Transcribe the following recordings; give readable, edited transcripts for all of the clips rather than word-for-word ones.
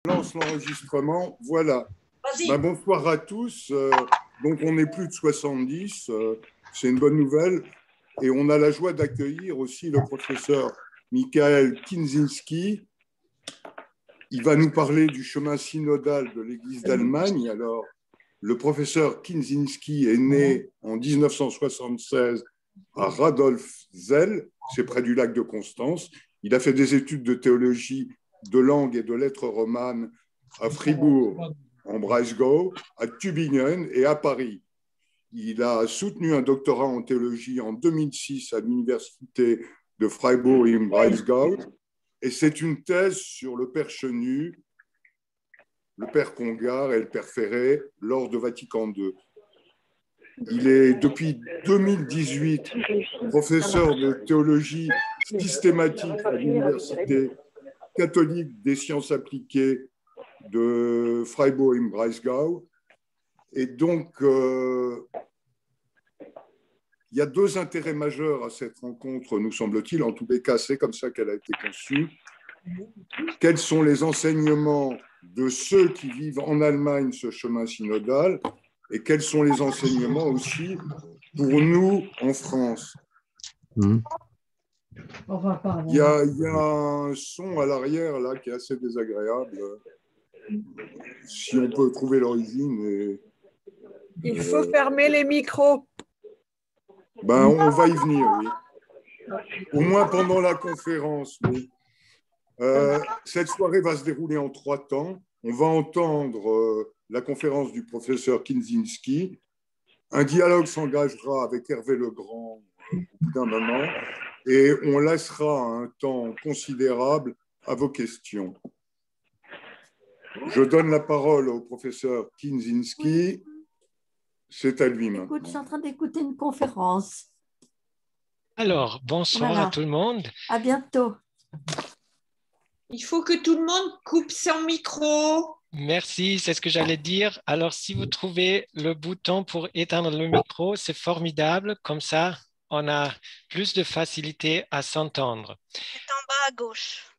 lance l'enregistrement. Voilà. Bonsoir à tous. Donc, on est plus de 70. C'est une bonne nouvelle. Et on a la joie d'accueillir aussi le professeur Michael Kinzinski. Il va nous parler du chemin synodal de l'Église d'Allemagne. Alors, le professeur Kinzinski est né en 1976 à Radolfzell, c'est près du lac de Constance. Il a fait des études de théologie, de langue et de lettres romanes à Fribourg, en Breisgau, à Tübingen et à Paris. Il a soutenu un doctorat en théologie en 2006 à l'université de Freiburg im Breisgau, et c'est une thèse sur le Père Chenu, le Père Congar et le Père Ferré lors de Vatican II. Il est depuis 2018 professeur de théologie systématique à l'Université catholique des sciences appliquées de Freiburg im Breisgau. Et donc, il y a deux intérêts majeurs à cette rencontre, nous semble-t-il. En tous les cas, c'est comme ça qu'elle a été conçue. Quels sont les enseignements de ceux qui vivent en Allemagne ce chemin synodal et quels sont les enseignements aussi pour nous en France? Il y a un son à l'arrière là qui est assez désagréable. Si on peut trouver l'origine. Il faut fermer les micros. On va y venir, oui. Au moins pendant la conférence, oui. Cette soirée va se dérouler en 3 temps. On va entendre la conférence du professeur Kinzinski. Un dialogue s'engagera avec Hervé Legrand au bout d'un moment et on laissera un temps considérable à vos questions. Je donne la parole au professeur Kinzinski. C'est à lui maintenant. Je suis en train d'écouter une conférence. Alors, bonsoir à tout le monde. À bientôt. Il faut que tout le monde coupe son micro. Merci, c'est ce que j'allais dire. Alors, si vous trouvez le bouton pour éteindre le micro, c'est formidable. Comme ça, on a plus de facilité à s'entendre. C'est en bas à gauche.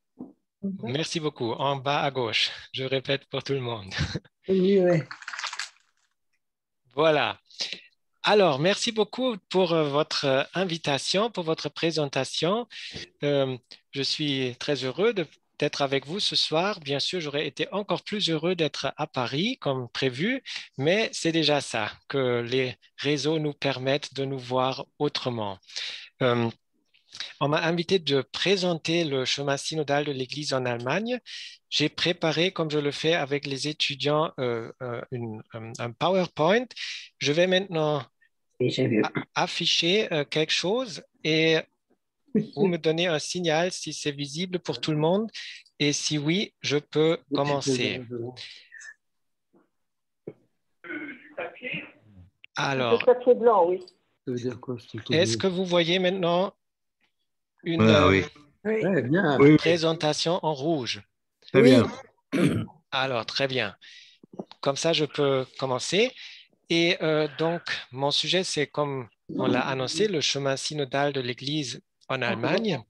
Merci beaucoup. En bas à gauche. Je répète pour tout le monde. Oui. Voilà. Alors, merci beaucoup pour votre invitation, pour votre présentation. Je suis très heureux d'être avec vous ce soir. Bien sûr, j'aurais été encore plus heureux d'être à Paris comme prévu, mais c'est déjà ça, que les réseaux nous permettent de nous voir autrement. On m'a invité de présenter le chemin synodal de l'Église en Allemagne. J'ai préparé, comme je le fais avec les étudiants, un PowerPoint. Je vais maintenant afficher quelque chose et vous me donnez un signal si c'est visible pour tout le monde et si oui, je peux commencer. Alors, papier blanc, oui. Est-ce que vous voyez maintenant une présentation en rouge? Très bien. Alors, très bien. Comme ça, je peux commencer. Et donc, mon sujet, c'est comme on l'a annoncé, le chemin synodal de l'Église en Allemagne.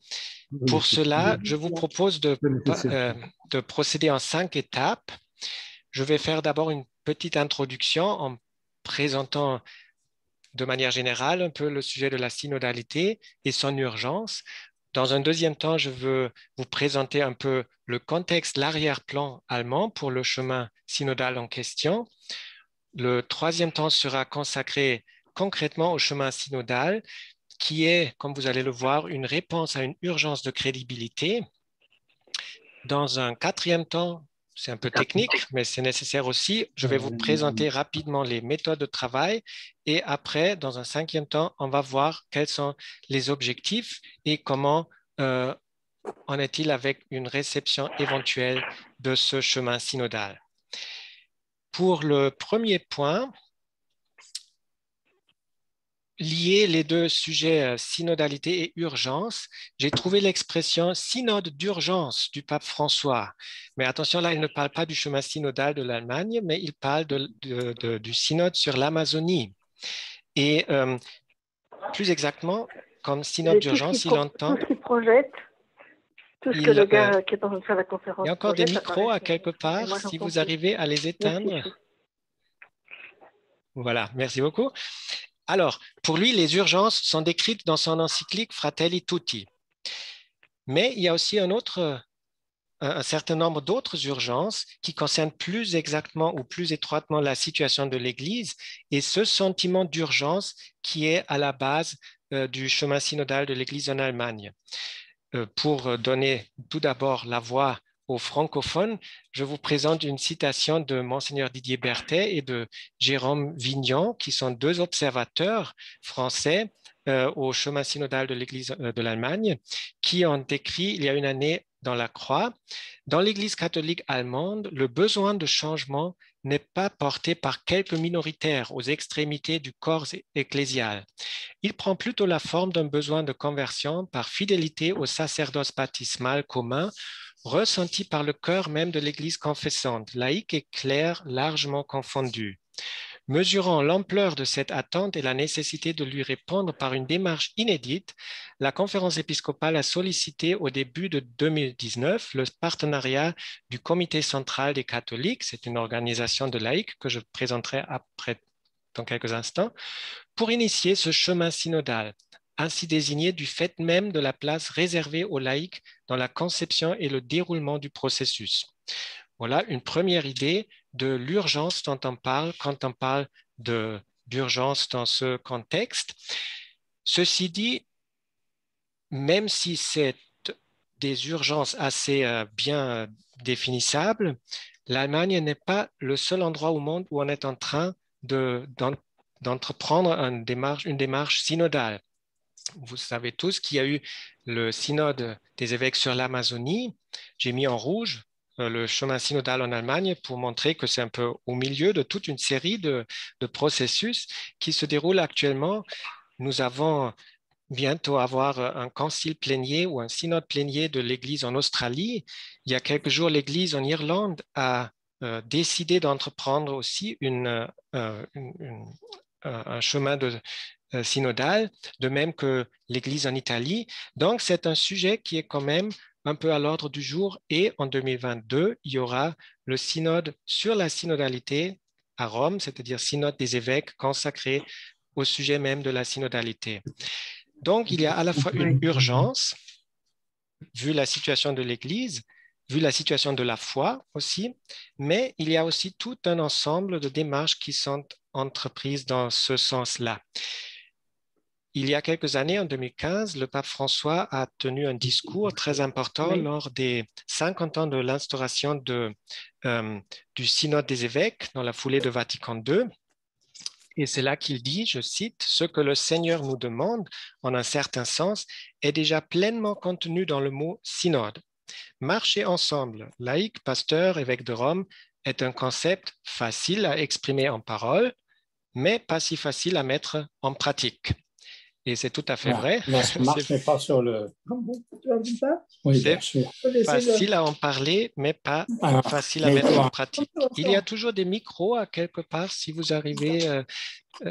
Pour cela, je vous propose de procéder en 5 étapes. Je vais faire d'abord une petite introduction en présentant de manière générale un peu le sujet de la synodalité et son urgence. Dans un deuxième temps, je veux vous présenter un peu le contexte, l'arrière-plan allemand pour le chemin synodal en question. Le troisième temps sera consacré concrètement au chemin synodal, qui est, comme vous allez le voir, une réponse à une urgence de crédibilité. Dans un quatrième temps, c'est un peu technique, mais c'est nécessaire aussi, je vais vous présenter rapidement les méthodes de travail et après, dans un cinquième temps, on va voir quels sont les objectifs et comment en est-il avec une réception éventuelle de ce chemin synodal. Pour le premier point, lier les deux sujets synodalité et urgence, j'ai trouvé l'expression synode d'urgence du pape François. Mais attention, là, il ne parle pas du chemin synodal de l'Allemagne, mais il parle du synode sur l'Amazonie. Et plus exactement, comme synode d'urgence, il entend... Tout ce qui projette, Tout ce que le gars qui est en train de faire la conférence. Il y a encore des micros à quelque part, si vous arrivez à les éteindre. Merci. Voilà, merci beaucoup. Alors, pour lui, les urgences sont décrites dans son encyclique Fratelli Tutti. Mais il y a aussi un certain nombre d'autres urgences qui concernent plus exactement ou plus étroitement la situation de l'Église et ce sentiment d'urgence qui est à la base du chemin synodal de l'Église en Allemagne. Pour donner tout d'abord la voix aux francophones, je vous présente une citation de Monseigneur Didier Berthet et de Jérôme Vignon, qui sont deux observateurs français au chemin synodal de l'Église de l'Allemagne, qui ont décrit il y a une année dans la Croix, dans l'Église catholique allemande, le besoin de changement n'est pas porté par quelques minoritaires aux extrémités du corps ecclésial. Il prend plutôt la forme d'un besoin de conversion par fidélité au sacerdoce baptismal commun, ressenti par le cœur même de l'Église confessante, laïque et claire, largement confondue. Mesurant l'ampleur de cette attente et la nécessité de lui répondre par une démarche inédite, la conférence épiscopale a sollicité au début de 2019 le partenariat du Comité central des catholiques, c'est une organisation de laïcs que je présenterai après dans quelques instants, pour initier ce chemin synodal, ainsi désigné du fait même de la place réservée aux laïcs dans la conception et le déroulement du processus. Voilà une première idée de l'urgence dont on parle quand on parle d'urgence dans ce contexte. Ceci dit, même si c'est des urgences assez bien définissables, l'Allemagne n'est pas le seul endroit au monde où on est en train d'entreprendre une démarche synodale. Vous savez tous qu'il y a eu le synode des évêques sur l'Amazonie. J'ai mis en rouge le chemin synodal en Allemagne pour montrer que c'est un peu au milieu de toute une série de processus qui se déroulent actuellement. Nous avons bientôt avoir un concile plénier ou un synode plénier de l'Église en Australie. Il y a quelques jours, l'Église en Irlande a décidé d'entreprendre aussi un chemin synodal, de même que l'Église en Italie. Donc, c'est un sujet qui est quand même un peu à l'ordre du jour et en 2022, il y aura le synode sur la synodalité à Rome, c'est-à-dire synode des évêques consacré au sujet même de la synodalité. Donc, il y a à la fois une urgence, vu la situation de l'Église, vu la situation de la foi aussi, mais il y a aussi tout un ensemble de démarches qui sont entreprises dans ce sens-là. Il y a quelques années, en 2015, le pape François a tenu un discours très important lors des 50 ans de l'instauration du synode des évêques dans la foulée de Vatican II. Et c'est là qu'il dit, je cite, « Ce que le Seigneur nous demande, en un certain sens, est déjà pleinement contenu dans le mot synode. Marcher ensemble, laïcs, pasteurs, évêques de Rome, est un concept facile à exprimer en parole, mais pas si facile à mettre en pratique. » Et c'est tout à fait vrai. La marche n'est pas sur le... Oui, bien sûr. C'est facile à en parler, mais pas facile à mettre en pratique. Il y a toujours des micros à quelque part. Si vous arrivez,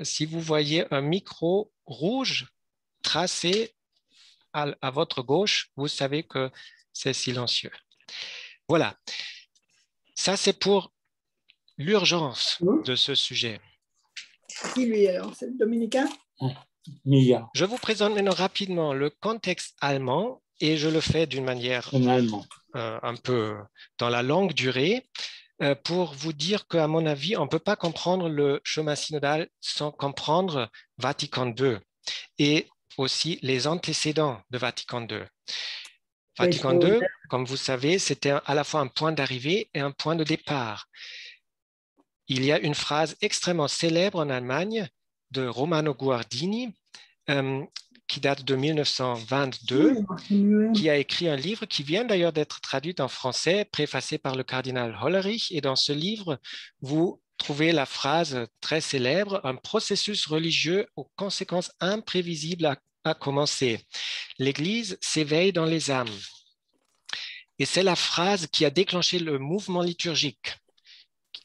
si vous voyez un micro rouge tracé à votre gauche, vous savez que c'est silencieux. Voilà. Ça, c'est pour l'urgence de ce sujet. Qui lui alors? C'est le dominicain? Je vous présente maintenant rapidement le contexte allemand et je le fais d'une manière un peu dans la longue durée pour vous dire qu'à mon avis, on ne peut pas comprendre le chemin synodal sans comprendre Vatican II et aussi les antécédents de Vatican II. Vatican II, comme vous savez, c'était à la fois un point d'arrivée et un point de départ. Il y a une phrase extrêmement célèbre en Allemagne de Romano Guardini, qui date de 1922, qui a écrit un livre qui vient d'ailleurs d'être traduit en français, préfacé par le cardinal Hollerich. Et dans ce livre, vous trouvez la phrase très célèbre « Un processus religieux aux conséquences imprévisibles a commencé. L'Église s'éveille dans les âmes. » Et c'est la phrase qui a déclenché le mouvement liturgique,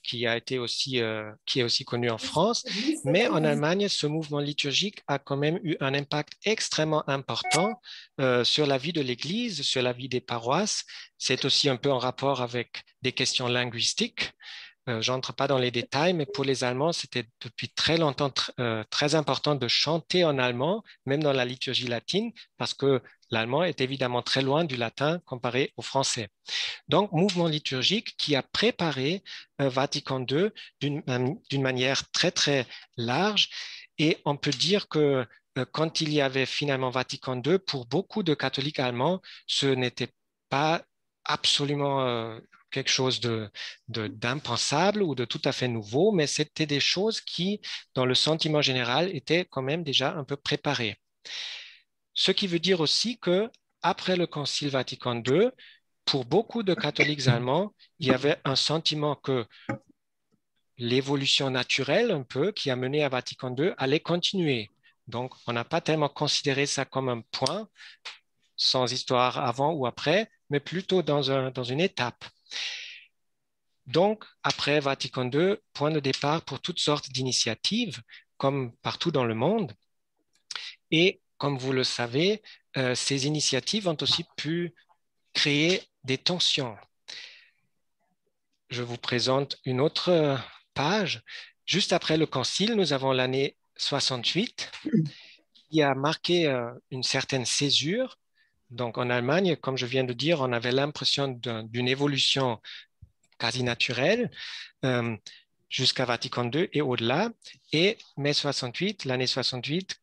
qui est aussi connu en France. Mais en Allemagne, ce mouvement liturgique a quand même eu un impact extrêmement important sur la vie de l'Église, sur la vie des paroisses. C'est aussi un peu en rapport avec des questions linguistiques. Je n'entre pas dans les détails, mais pour les Allemands, c'était depuis très longtemps très important de chanter en allemand, même dans la liturgie latine, parce que l'allemand est évidemment très loin du latin comparé au français. Donc, mouvement liturgique qui a préparé Vatican II d'une manière très, très large. Et on peut dire que quand il y avait finalement Vatican II, pour beaucoup de catholiques allemands, ce n'était pas absolument quelque chose d'impensable ou de tout à fait nouveau, mais c'était des choses qui, dans le sentiment général, étaient quand même déjà un peu préparées. Ce qui veut dire aussi que après le Concile Vatican II, pour beaucoup de catholiques allemands, il y avait un sentiment que l'évolution naturelle, un peu, qui a mené à Vatican II, allait continuer. Donc, on n'a pas tellement considéré ça comme un point, sans histoire avant ou après, mais plutôt dans une étape. Donc, après Vatican II, point de départ pour toutes sortes d'initiatives, comme partout dans le monde. Et comme vous le savez, ces initiatives ont aussi pu créer des tensions. Je vous présente une autre page. Juste après le Concile, nous avons l'année 68 qui a marqué une certaine césure. Donc, en Allemagne, comme je viens de dire, on avait l'impression d'une évolution quasi naturelle jusqu'à Vatican II et au-delà. Et mai 68, l'année 68,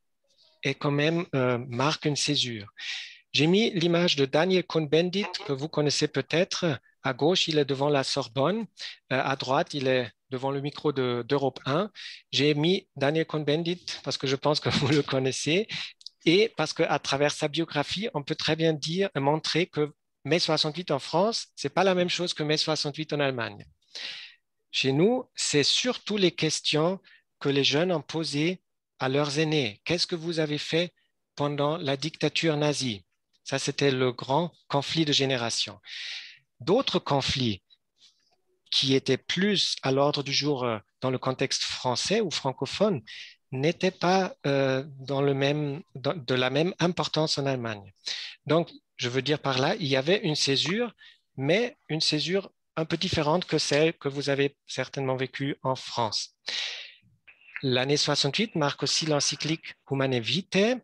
est quand même marque une césure. J'ai mis l'image de Daniel Cohn-Bendit, que vous connaissez peut-être. À gauche, il est devant la Sorbonne. À droite, il est devant le micro d'Europe 1. J'ai mis Daniel Cohn-Bendit parce que je pense que vous le connaissez et parce qu'à travers sa biographie, on peut très bien montrer que mai 68 en France, ce n'est pas la même chose que mai 68 en Allemagne. Chez nous, c'est surtout les questions que les jeunes ont posées à leurs aînés. Qu'est-ce que vous avez fait pendant la dictature nazie? Ça, c'était le grand conflit de génération. D'autres conflits qui étaient plus à l'ordre du jour dans le contexte français ou francophone n'étaient pas de la même importance en Allemagne. Donc, je veux dire par là, il y avait une césure, mais une césure un peu différente que celle que vous avez certainement vécue en France. L'année 68 marque aussi l'encyclique Humanae Vitae,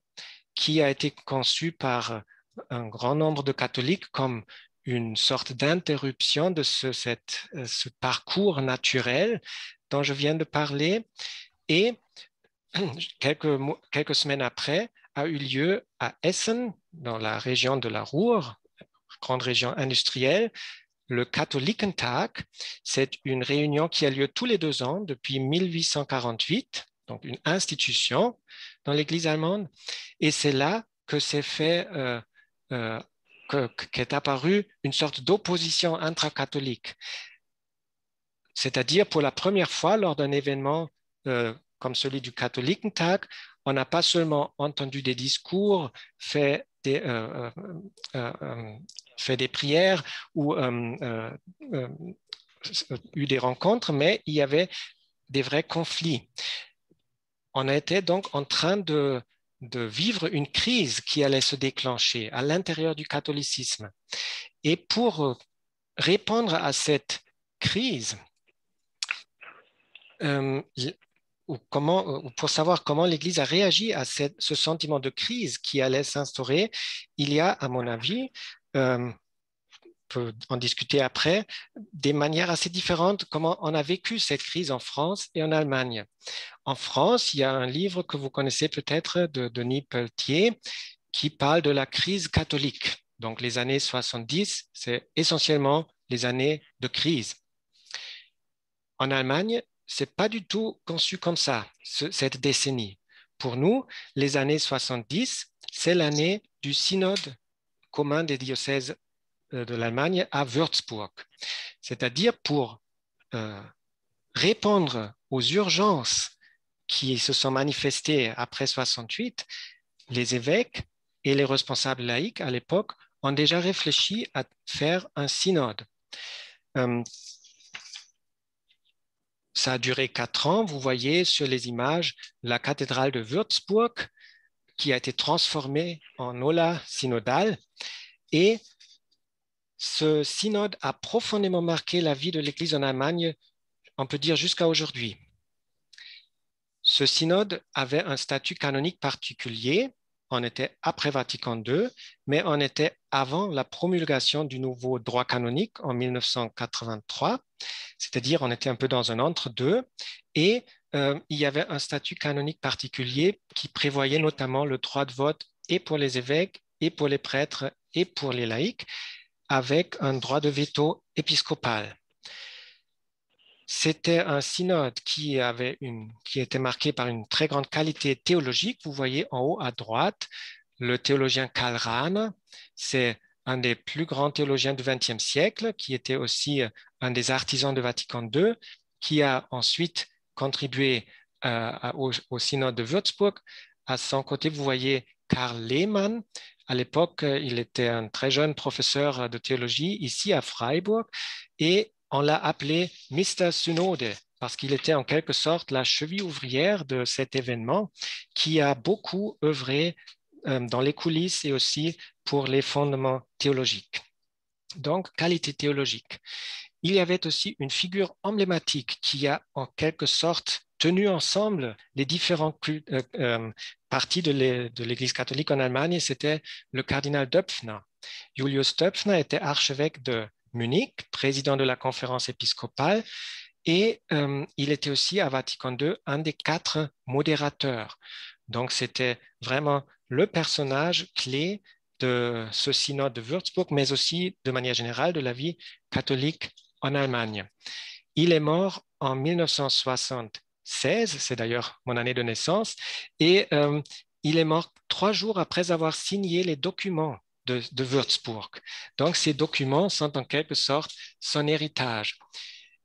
qui a été conçue par un grand nombre de catholiques comme une sorte d'interruption de ce parcours naturel dont je viens de parler. Et quelques semaines après, a eu lieu à Essen, dans la région de la Ruhr, grande région industrielle, le Katholikentag. C'est une réunion qui a lieu tous les 2 ans depuis 1848, donc une institution dans l'Église allemande. Et c'est là que s'est fait, qu'est apparue une sorte d'opposition intracatholique. C'est-à-dire, pour la première fois, lors d'un événement comme celui du Katholikentag, on n'a pas seulement entendu des discours, fait des prières ou eu des rencontres, mais il y avait des vrais conflits. On était donc en train de vivre une crise qui allait se déclencher à l'intérieur du catholicisme. Et pour répondre à cette crise, pour savoir comment l'Église a réagi à ce sentiment de crise qui allait s'instaurer, il y a, à mon avis, on peut en discuter après, des manières assez différentes comment on a vécu cette crise en France et en Allemagne. En France, il y a un livre que vous connaissez peut-être de Denis Pelletier qui parle de la crise catholique. Donc les années 70, c'est essentiellement les années de crise. En Allemagne, ce n'est pas du tout conçu comme ça, cette décennie. Pour nous, les années 70, c'est l'année du synode commun des diocèses de l'Allemagne à Würzburg. C'est-à-dire pour répondre aux urgences qui se sont manifestées après 68, les évêques et les responsables laïcs à l'époque ont déjà réfléchi à faire un synode. Ça a duré 4 ans. Vous voyez sur les images la cathédrale de Würzburg qui a été transformée en aula synodale. Et ce synode a profondément marqué la vie de l'Église en Allemagne, on peut dire jusqu'à aujourd'hui. Ce synode avait un statut canonique particulier. On était après Vatican II, mais on était avant la promulgation du nouveau droit canonique en 1983, c'est-à-dire on était un peu dans un entre-deux, et il y avait un statut canonique particulier qui prévoyait notamment le droit de vote et pour les évêques, et pour les prêtres, et pour les laïcs, avec un droit de veto épiscopal. C'était un synode qui était marqué par une très grande qualité théologique. Vous voyez en haut à droite le théologien Karl Rahner. C'est un des plus grands théologiens du XXe siècle, qui était aussi un des artisans de Vatican II, qui a ensuite contribué au synode de Würzburg. À son côté, vous voyez Karl Lehmann. À l'époque, il était un très jeune professeur de théologie ici à Freiburg, et on l'a appelé Mr. Synode parce qu'il était en quelque sorte la cheville ouvrière de cet événement qui a beaucoup œuvré dans les coulisses et aussi pour les fondements théologiques. Donc, qualité théologique. Il y avait aussi une figure emblématique qui a en quelque sorte tenu ensemble les différentes parties de l'Église catholique en Allemagne, c'était le cardinal Döpfner. Julius Döpfner était archevêque de Munich, président de la conférence épiscopale, et il était aussi à Vatican II un des 4 modérateurs. Donc, c'était vraiment le personnage clé de ce synode de Würzburg, mais aussi de manière générale de la vie catholique en Allemagne. Il est mort en 1976, c'est d'ailleurs mon année de naissance, et il est mort 3 jours après avoir signé les documents de Würzburg. Donc, ces documents sont en quelque sorte son héritage.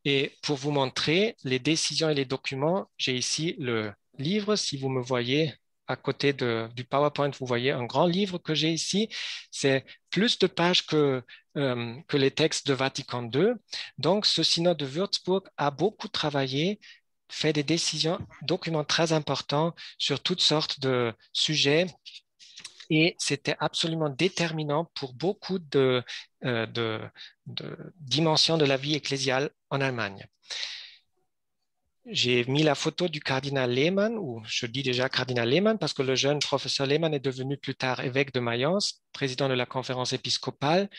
Et pour vous montrer les décisions et les documents, j'ai ici le livre. Si vous me voyez à côté du PowerPoint, vous voyez un grand livre que j'ai ici. C'est plus de pages que les textes de Vatican II. Donc, ce synode de Würzburg a beaucoup travaillé, fait des décisions, documents très importants sur toutes sortes de sujets. Et c'était absolument déterminant pour beaucoup de dimensions de la vie ecclésiale en Allemagne. J'ai mis la photo du cardinal Lehmann, ou je dis déjà cardinal Lehmann parce que le jeune professeur Lehmann est devenu plus tard évêque de Mayence, président de la conférence épiscopale,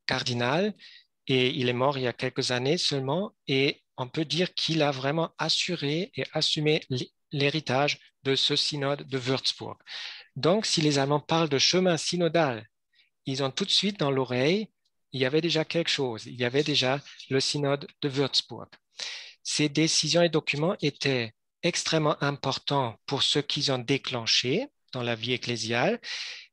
cardinal, et il est mort il y a quelques années seulement, et on peut dire qu'il a vraiment assuré et assumé l'héritage de ce synode de Würzburg. Donc, si les Allemands parlent de chemin synodal, ils ont tout de suite dans l'oreille, il y avait déjà quelque chose, il y avait déjà le synode de Würzburg. Ces décisions et documents étaient extrêmement importants pour ceux qu'ils ont déclenchés dans la vie ecclésiale,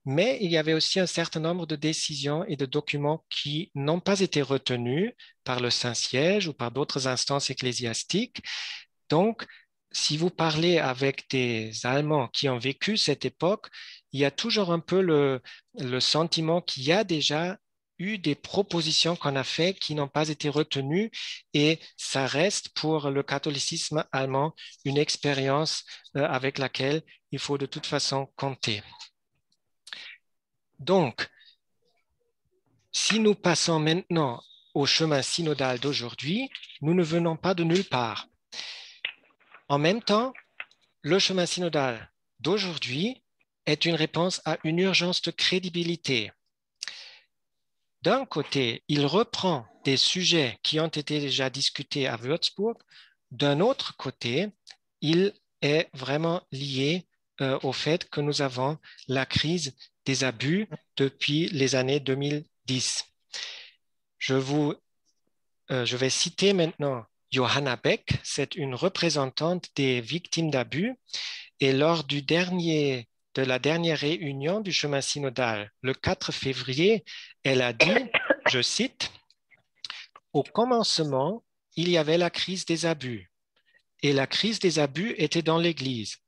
mais il y avait aussi un certain nombre de décisions et de documents qui n'ont pas été retenus par le Saint-Siège ou par d'autres instances ecclésiastiques. Donc, si vous parlez avec des Allemands qui ont vécu cette époque, il y a toujours un peu le sentiment qu'il y a déjà eu des propositions qu'on a faites qui n'ont pas été retenues, et ça reste pour le catholicisme allemand une expérience avec laquelle il faut de toute façon compter. Donc, si nous passons maintenant au chemin synodal d'aujourd'hui, nous ne venons pas de nulle part. En même temps, le chemin synodal d'aujourd'hui est une réponse à une urgence de crédibilité. D'un côté, il reprend des sujets qui ont été déjà discutés à Würzburg. D'un autre côté, il est vraiment lié au fait que nous avons la crise des abus depuis les années 2010. Je vais citer maintenant Johanna Beck, c'est une représentante des victimes d'abus, et lors de la dernière réunion du chemin synodal, le 4 février, elle a dit, je cite, « Au commencement, il y avait la crise des abus, et la crise des abus était dans l'Église,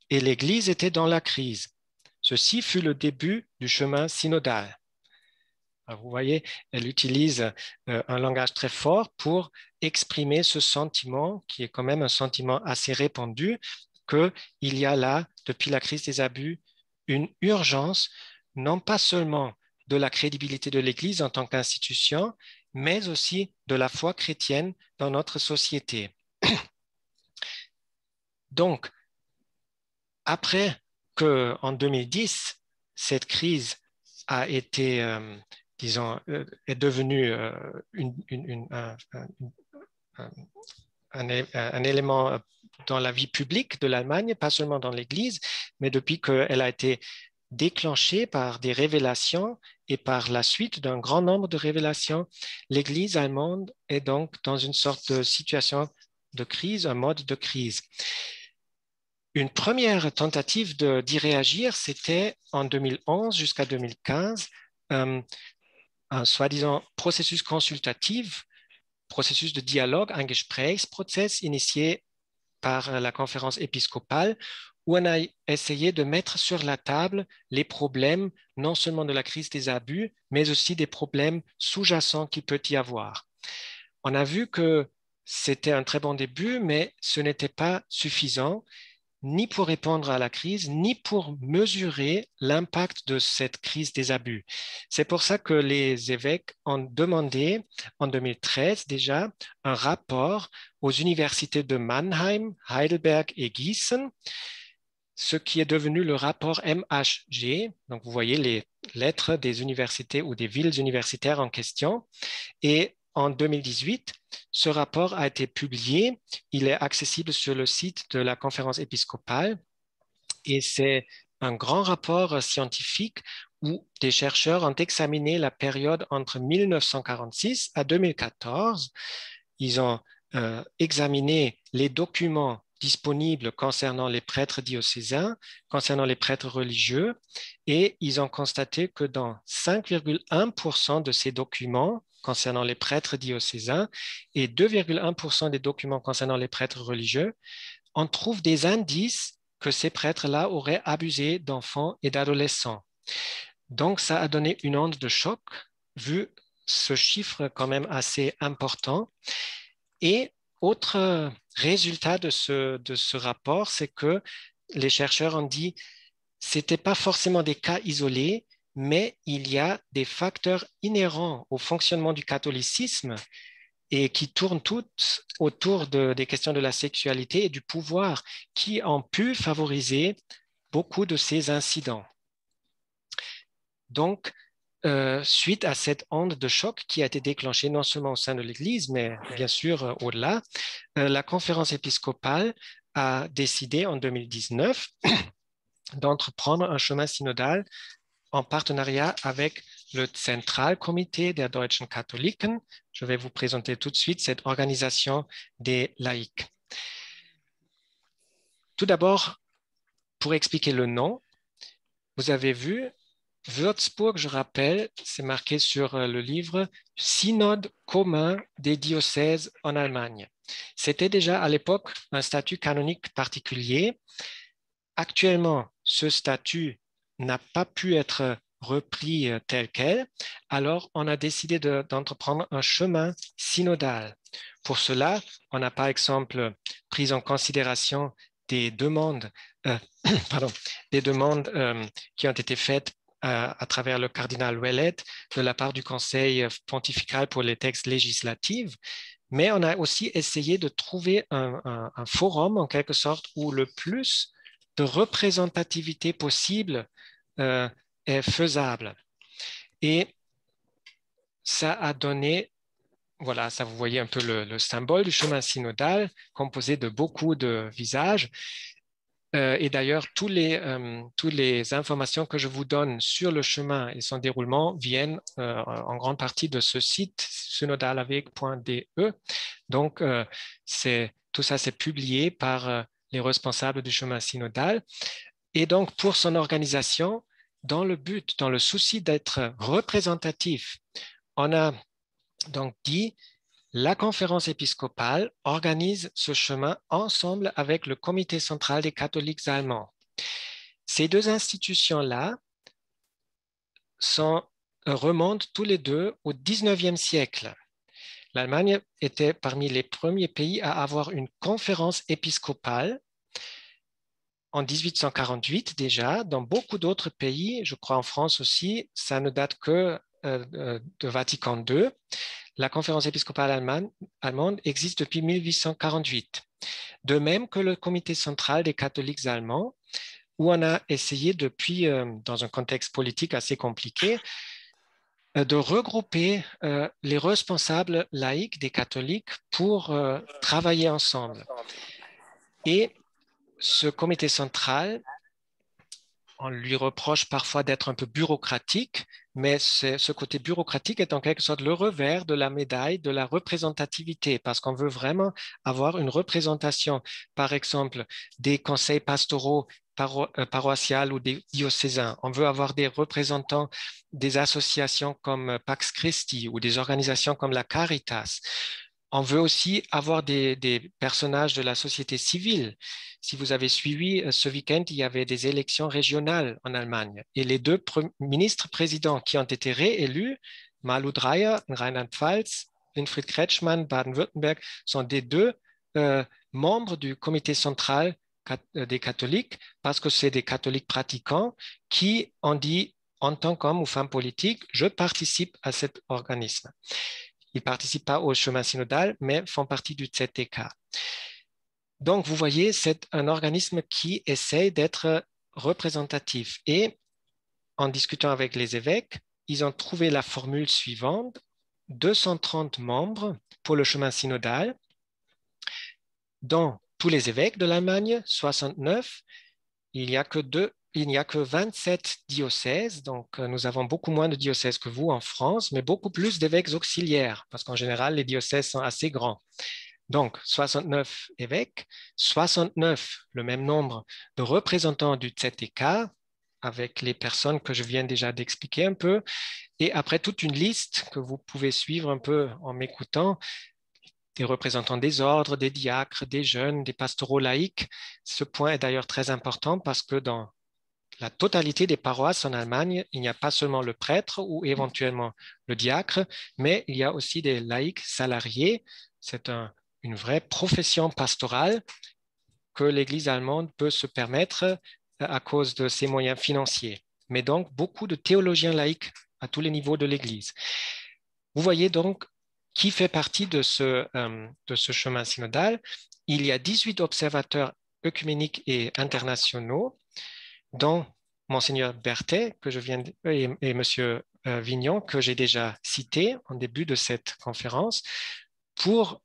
et l'Église était dans la crise. Ceci fut le début du chemin synodal. » Alors, vous voyez, elle utilise un langage très fort pour exprimer ce sentiment, qui est quand même un sentiment assez répandu, qu'il y a là, depuis la crise des abus, une urgence, non pas seulement de la crédibilité de l'Église en tant qu'institution, mais aussi de la foi chrétienne dans notre société. Donc, après qu'en 2010, cette crise a été, est devenue un élément dans la vie publique de l'Allemagne, pas seulement dans l'Église, mais depuis qu'elle a été déclenchée par des révélations et par la suite d'un grand nombre de révélations, l'Église allemande est donc dans une sorte de situation de crise, un mode de crise. Une première tentative d'y réagir, c'était en 2011 jusqu'à 2015, un soi-disant processus consultatif, processus de dialogue, un Gesprächsprozess initié par la conférence épiscopale, où on a essayé de mettre sur la table les problèmes, non seulement de la crise des abus, mais aussi des problèmes sous-jacents qu'il peut y avoir. On a vu que c'était un très bon début, mais ce n'était pas suffisant, ni pour répondre à la crise, ni pour mesurer l'impact de cette crise des abus. C'est pour ça que les évêques ont demandé, en 2013 déjà, un rapport aux universités de Mannheim, Heidelberg et Gießen, ce qui est devenu le rapport MHG. Donc, vous voyez les lettres des universités ou des villes universitaires en question. Et en 2018, ce rapport a été publié. Il est accessible sur le site de la conférence épiscopale et c'est un grand rapport scientifique où des chercheurs ont examiné la période entre 1946 à 2014. Ils ont examiné les documents disponibles concernant les prêtres diocésains, concernant les prêtres religieux, et ils ont constaté que dans 5,1% de ces documents concernant les prêtres diocésains et 2,1% des documents concernant les prêtres religieux, on trouve des indices que ces prêtres-là auraient abusé d'enfants et d'adolescents. Donc, ça a donné une onde de choc, vu ce chiffre quand même assez important. Et autre résultat de ce rapport, c'est que les chercheurs ont dit ce n'était pas forcément des cas isolés, mais il y a des facteurs inhérents au fonctionnement du catholicisme et qui tournent toutes autour des questions de la sexualité et du pouvoir qui ont pu favoriser beaucoup de ces incidents. Donc, suite à cette onde de choc qui a été déclenchée non seulement au sein de l'Église, mais bien sûr au-delà, la conférence épiscopale a décidé en 2019 d'entreprendre un chemin synodal en partenariat avec le Zentralkomitee der Deutschen Katholiken. Je vais vous présenter tout de suite cette organisation des laïcs. Tout d'abord, pour expliquer le nom, vous avez vu, Würzburg, je rappelle, c'est marqué sur le livre « Synode commun des diocèses en Allemagne ». C'était déjà à l'époque un statut canonique particulier. Actuellement, ce statut n'a pas pu être repris tel quel, alors on a décidé d'entreprendre un chemin synodal. Pour cela, on a par exemple pris en considération des demandes, qui ont été faites à travers le cardinal Ouellet de la part du Conseil pontifical pour les textes législatifs, mais on a aussi essayé de trouver un forum en quelque sorte où le plus de représentativité possible est faisable. Et ça a donné, voilà, ça vous voyez un peu le symbole du chemin synodal composé de beaucoup de visages. Et d'ailleurs, toutes les informations que je vous donne sur le chemin et son déroulement viennent en grande partie de ce site synodalaveg.de. Donc, tout ça, c'est publié par les responsables du chemin synodal. Et donc, pour son organisation, dans le souci d'être représentatif, on a donc dit la conférence épiscopale organise ce chemin ensemble avec le Comité central des catholiques allemands. Ces deux institutions-là sont remontent tous les deux au 19e siècle. L'Allemagne était parmi les premiers pays à avoir une conférence épiscopale en 1848 déjà. Dans beaucoup d'autres pays, je crois en France aussi, ça ne date que de Vatican II. La conférence épiscopale allemande existe depuis 1848. De même que le comité central des catholiques allemands, où on a essayé depuis, dans un contexte politique assez compliqué, de regrouper les responsables laïcs des catholiques pour travailler ensemble. Et ce comité central, on lui reproche parfois d'être un peu bureaucratique, mais ce côté bureaucratique est en quelque sorte le revers de la médaille de la représentativité, parce qu'on veut vraiment avoir une représentation, par exemple, des conseils pastoraux paroissiales ou des diocésains. On veut avoir des représentants des associations comme Pax Christi ou des organisations comme la Caritas. On veut aussi avoir des personnages de la société civile. Si vous avez suivi ce week-end, il y avait des élections régionales en Allemagne. Et les deux ministres-présidents qui ont été réélus, Malu Dreyer, Rheinland-Pfalz, Winfried Kretschmann, Baden-Württemberg, sont des deux membres du comité central des catholiques, parce que c'est des catholiques pratiquants qui ont dit, en tant qu'homme ou femme politique, je participe à cet organisme. Ils ne participent pas au chemin synodal, mais font partie du ZTK. Donc, vous voyez, c'est un organisme qui essaye d'être représentatif. Et en discutant avec les évêques, ils ont trouvé la formule suivante, 230 membres pour le chemin synodal, dont tous les évêques de l'Allemagne, 69, il n'y a que 27 diocèses, donc nous avons beaucoup moins de diocèses que vous en France, mais beaucoup plus d'évêques auxiliaires, parce qu'en général, les diocèses sont assez grands. Donc, 69 évêques, 69, le même nombre de représentants du ZTK, avec les personnes que je viens déjà d'expliquer un peu, et après toute une liste que vous pouvez suivre un peu en m'écoutant, des représentants des ordres, des diacres, des jeunes, des pastoraux laïcs. Ce point est d'ailleurs très important parce que dans la totalité des paroisses en Allemagne, il n'y a pas seulement le prêtre ou éventuellement le diacre, mais il y a aussi des laïcs salariés. C'est une vraie profession pastorale que l'Église allemande peut se permettre à cause de ses moyens financiers. Mais donc, beaucoup de théologiens laïcs à tous les niveaux de l'Église. Vous voyez donc qui fait partie de ce chemin synodal. Il y a 18 observateurs œcuméniques et internationaux, dont Monseigneur Berthet que je viens et Monsieur Vignon, que j'ai déjà cité en début de cette conférence, pour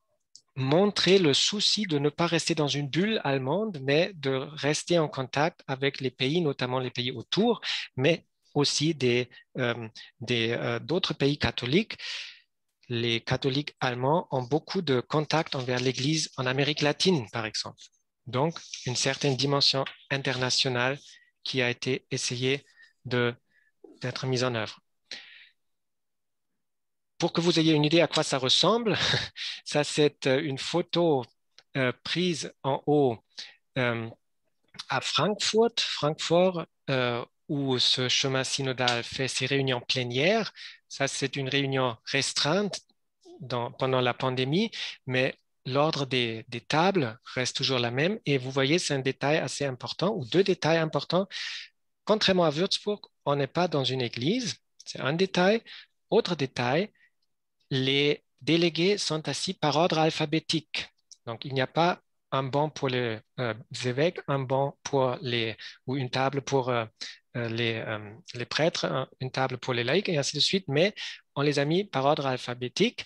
montrer le souci de ne pas rester dans une bulle allemande, mais de rester en contact avec les pays, notamment les pays autour, mais aussi d'autres pays catholiques. Les catholiques allemands ont beaucoup de contacts envers l'Église en Amérique latine, par exemple. Donc, une certaine dimension internationale qui a été essayée d'être mise en œuvre. Pour que vous ayez une idée à quoi ça ressemble, ça c'est une photo prise en haut à Francfort, où ce chemin synodal fait ses réunions plénières. Ça, c'est une réunion restreinte pendant la pandémie, mais l'ordre des tables reste toujours la même. Et vous voyez, c'est un détail assez important, ou deux détails importants. Contrairement à Würzburg, on n'est pas dans une église, c'est un détail. Autre détail, les délégués sont assis par ordre alphabétique. Donc, il n'y a pas un banc pour les évêques, un banc ou une table pour les prêtres, une table pour les laïcs, et ainsi de suite, mais on les a mis par ordre alphabétique.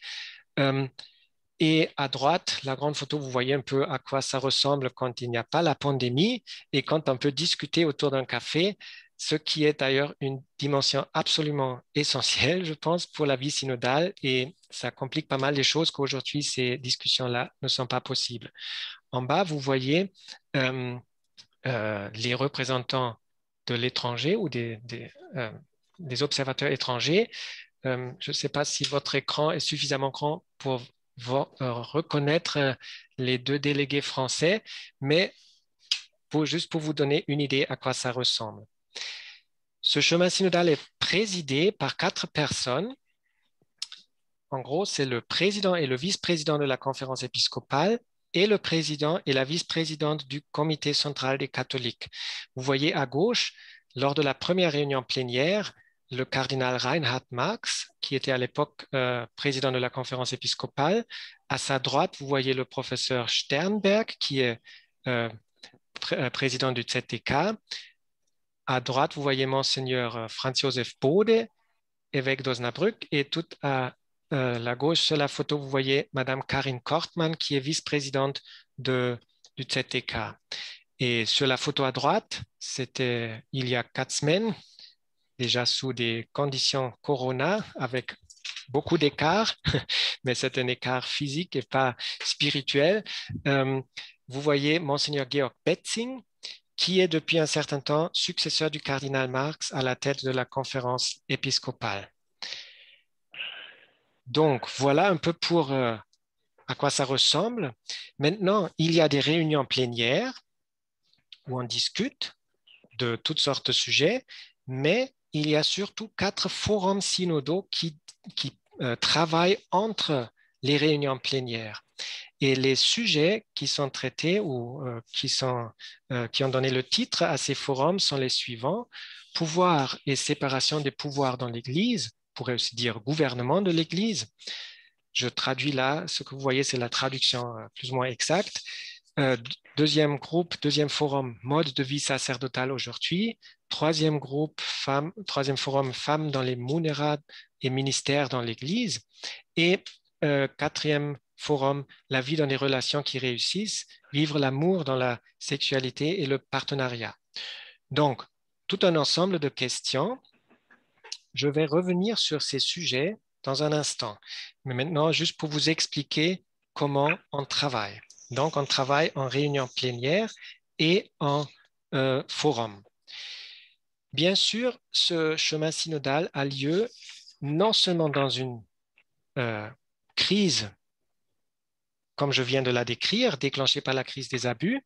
Et à droite, la grande photo, vous voyez un peu à quoi ça ressemble quand il n'y a pas la pandémie et quand on peut discuter autour d'un café, ce qui est d'ailleurs une dimension absolument essentielle, je pense, pour la vie synodale, et ça complique pas mal les choses qu'aujourd'hui, ces discussions-là ne sont pas possibles. En bas, vous voyez les représentants de l'étranger ou des observateurs étrangers. Je ne sais pas si votre écran est suffisamment grand pour reconnaître les deux délégués français, mais juste pour vous donner une idée à quoi ça ressemble. Ce chemin synodal est présidé par 4 personnes. En gros, c'est le président et le vice-président de la conférence épiscopale et le président et la vice-présidente du comité central des catholiques. Vous voyez à gauche, lors de la première réunion plénière, le cardinal Reinhard Marx, qui était à l'époque président de la conférence épiscopale. À sa droite, vous voyez le professeur Sternberg, qui est président du ZDK. À droite, vous voyez Monseigneur Franz Josef Bode, évêque d'Osnabrück, et tout à la gauche, sur la photo, vous voyez Madame Karin Kortmann, qui est vice-présidente du ZDK. Et sur la photo à droite, c'était il y a 4 semaines, déjà sous des conditions corona, avec beaucoup d'écart, mais c'est un écart physique et pas spirituel. Vous voyez Monseigneur Georg Betzing, qui est depuis un certain temps successeur du cardinal Marx à la tête de la conférence épiscopale. Donc, voilà un peu pour à quoi ça ressemble. Maintenant, il y a des réunions plénières où on discute de toutes sortes de sujets, mais il y a surtout 4 forums synodaux qui travaillent entre les réunions plénières. Et les sujets qui sont traités ou qui ont donné le titre à ces forums sont les suivants: pouvoir et séparation des pouvoirs dans l'Église, on pourrait aussi dire gouvernement de l'Église. Je traduis là, ce que vous voyez, c'est la traduction plus ou moins exacte. Deuxième forum, mode de vie sacerdotale aujourd'hui. Troisième forum, femmes dans les munérats et ministères dans l'Église. Et 4e forum, la vie dans des relations qui réussissent, vivre l'amour dans la sexualité et le partenariat. Donc, tout un ensemble de questions. Je vais revenir sur ces sujets dans un instant. Mais maintenant, juste pour vous expliquer comment on travaille. Donc, on travaille en réunion plénière et en forum. Bien sûr, ce chemin synodal a lieu non seulement dans une crise, comme je viens de la décrire, déclenchée par la crise des abus,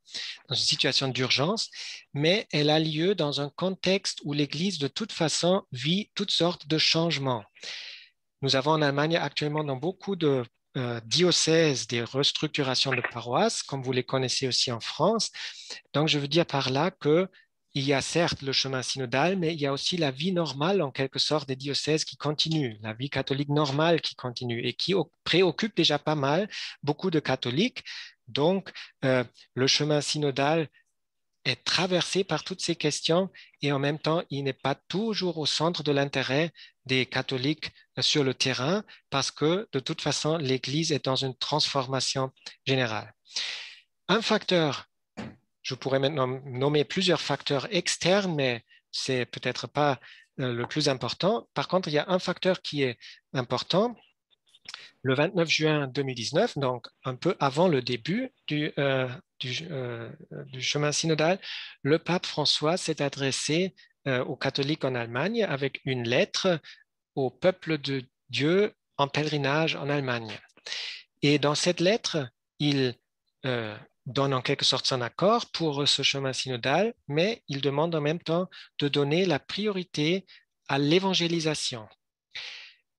dans une situation d'urgence, mais elle a lieu dans un contexte où l'Église, de toute façon, vit toutes sortes de changements. Nous avons en Allemagne actuellement dans beaucoup de diocèses des restructurations de paroisses, comme vous les connaissez aussi en France. Donc, je veux dire par là que il y a certes le chemin synodal, mais il y a aussi la vie normale, en quelque sorte, des diocèses qui continuent, la vie catholique normale qui continue et qui préoccupe déjà pas mal beaucoup de catholiques. Donc, le chemin synodal est traversé par toutes ces questions et en même temps, il n'est pas toujours au centre de l'intérêt des catholiques sur le terrain parce que, de toute façon, l'Église est dans une transformation générale. Un facteur, je pourrais maintenant nommer plusieurs facteurs externes, mais c'est peut-être pas le plus important. Par contre, il y a un facteur qui est important. Le 29 juin 2019, donc un peu avant le début du chemin synodal, le pape François s'est adressé aux catholiques en Allemagne avec une lettre au peuple de Dieu en pèlerinage en Allemagne. Et dans cette lettre, il donne en quelque sorte son accord pour ce chemin synodal, mais il demande en même temps de donner la priorité à l'évangélisation.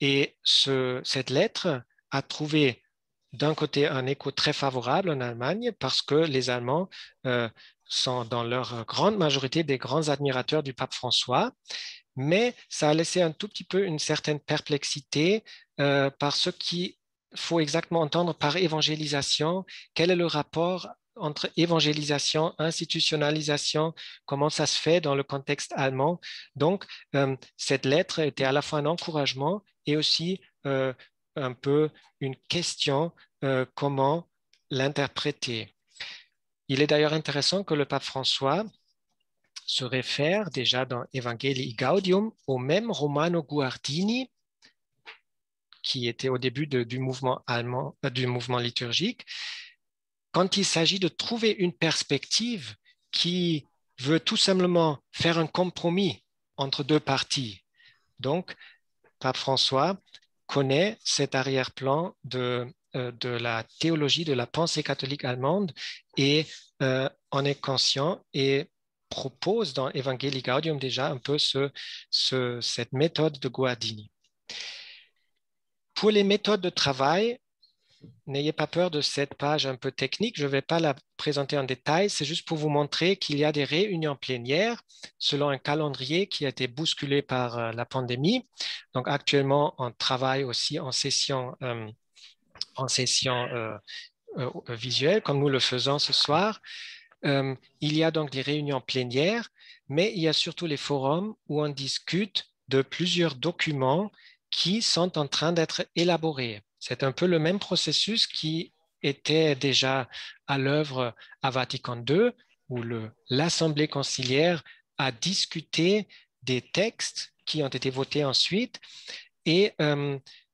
Et cette lettre a trouvé d'un côté un écho très favorable en Allemagne parce que les Allemands sont dans leur grande majorité des grands admirateurs du pape François, mais ça a laissé un tout petit peu une certaine perplexité par ce qu'il faut exactement entendre par évangélisation. Quel est le rapport entre évangélisation, institutionnalisation, comment ça se fait dans le contexte allemand? Donc, cette lettre était à la fois un encouragement et aussi un peu une question, comment l'interpréter. Il est d'ailleurs intéressant que le pape François se réfère déjà dans Evangelii Gaudium au même Romano Guardini, qui était au début du mouvement allemand, du mouvement liturgique, quand il s'agit de trouver une perspective qui veut tout simplement faire un compromis entre deux parties. Donc, pape François connaît cet arrière-plan de la théologie de la pensée catholique allemande et en est conscient et propose dans Evangelii Gaudium déjà un peu cette méthode de Guardini. Pour les méthodes de travail, n'ayez pas peur de cette page un peu technique, je ne vais pas la présenter en détail, c'est juste pour vous montrer qu'il y a des réunions plénières selon un calendrier qui a été bousculé par la pandémie. Donc actuellement, on travaille aussi en session visuelle, comme nous le faisons ce soir. Il y a donc des réunions plénières, mais il y a surtout les forums où on discute de plusieurs documents qui sont en train d'être élaborés. C'est un peu le même processus qui était déjà à l'œuvre à Vatican II, où l'Assemblée conciliaire a discuté des textes qui ont été votés ensuite. Et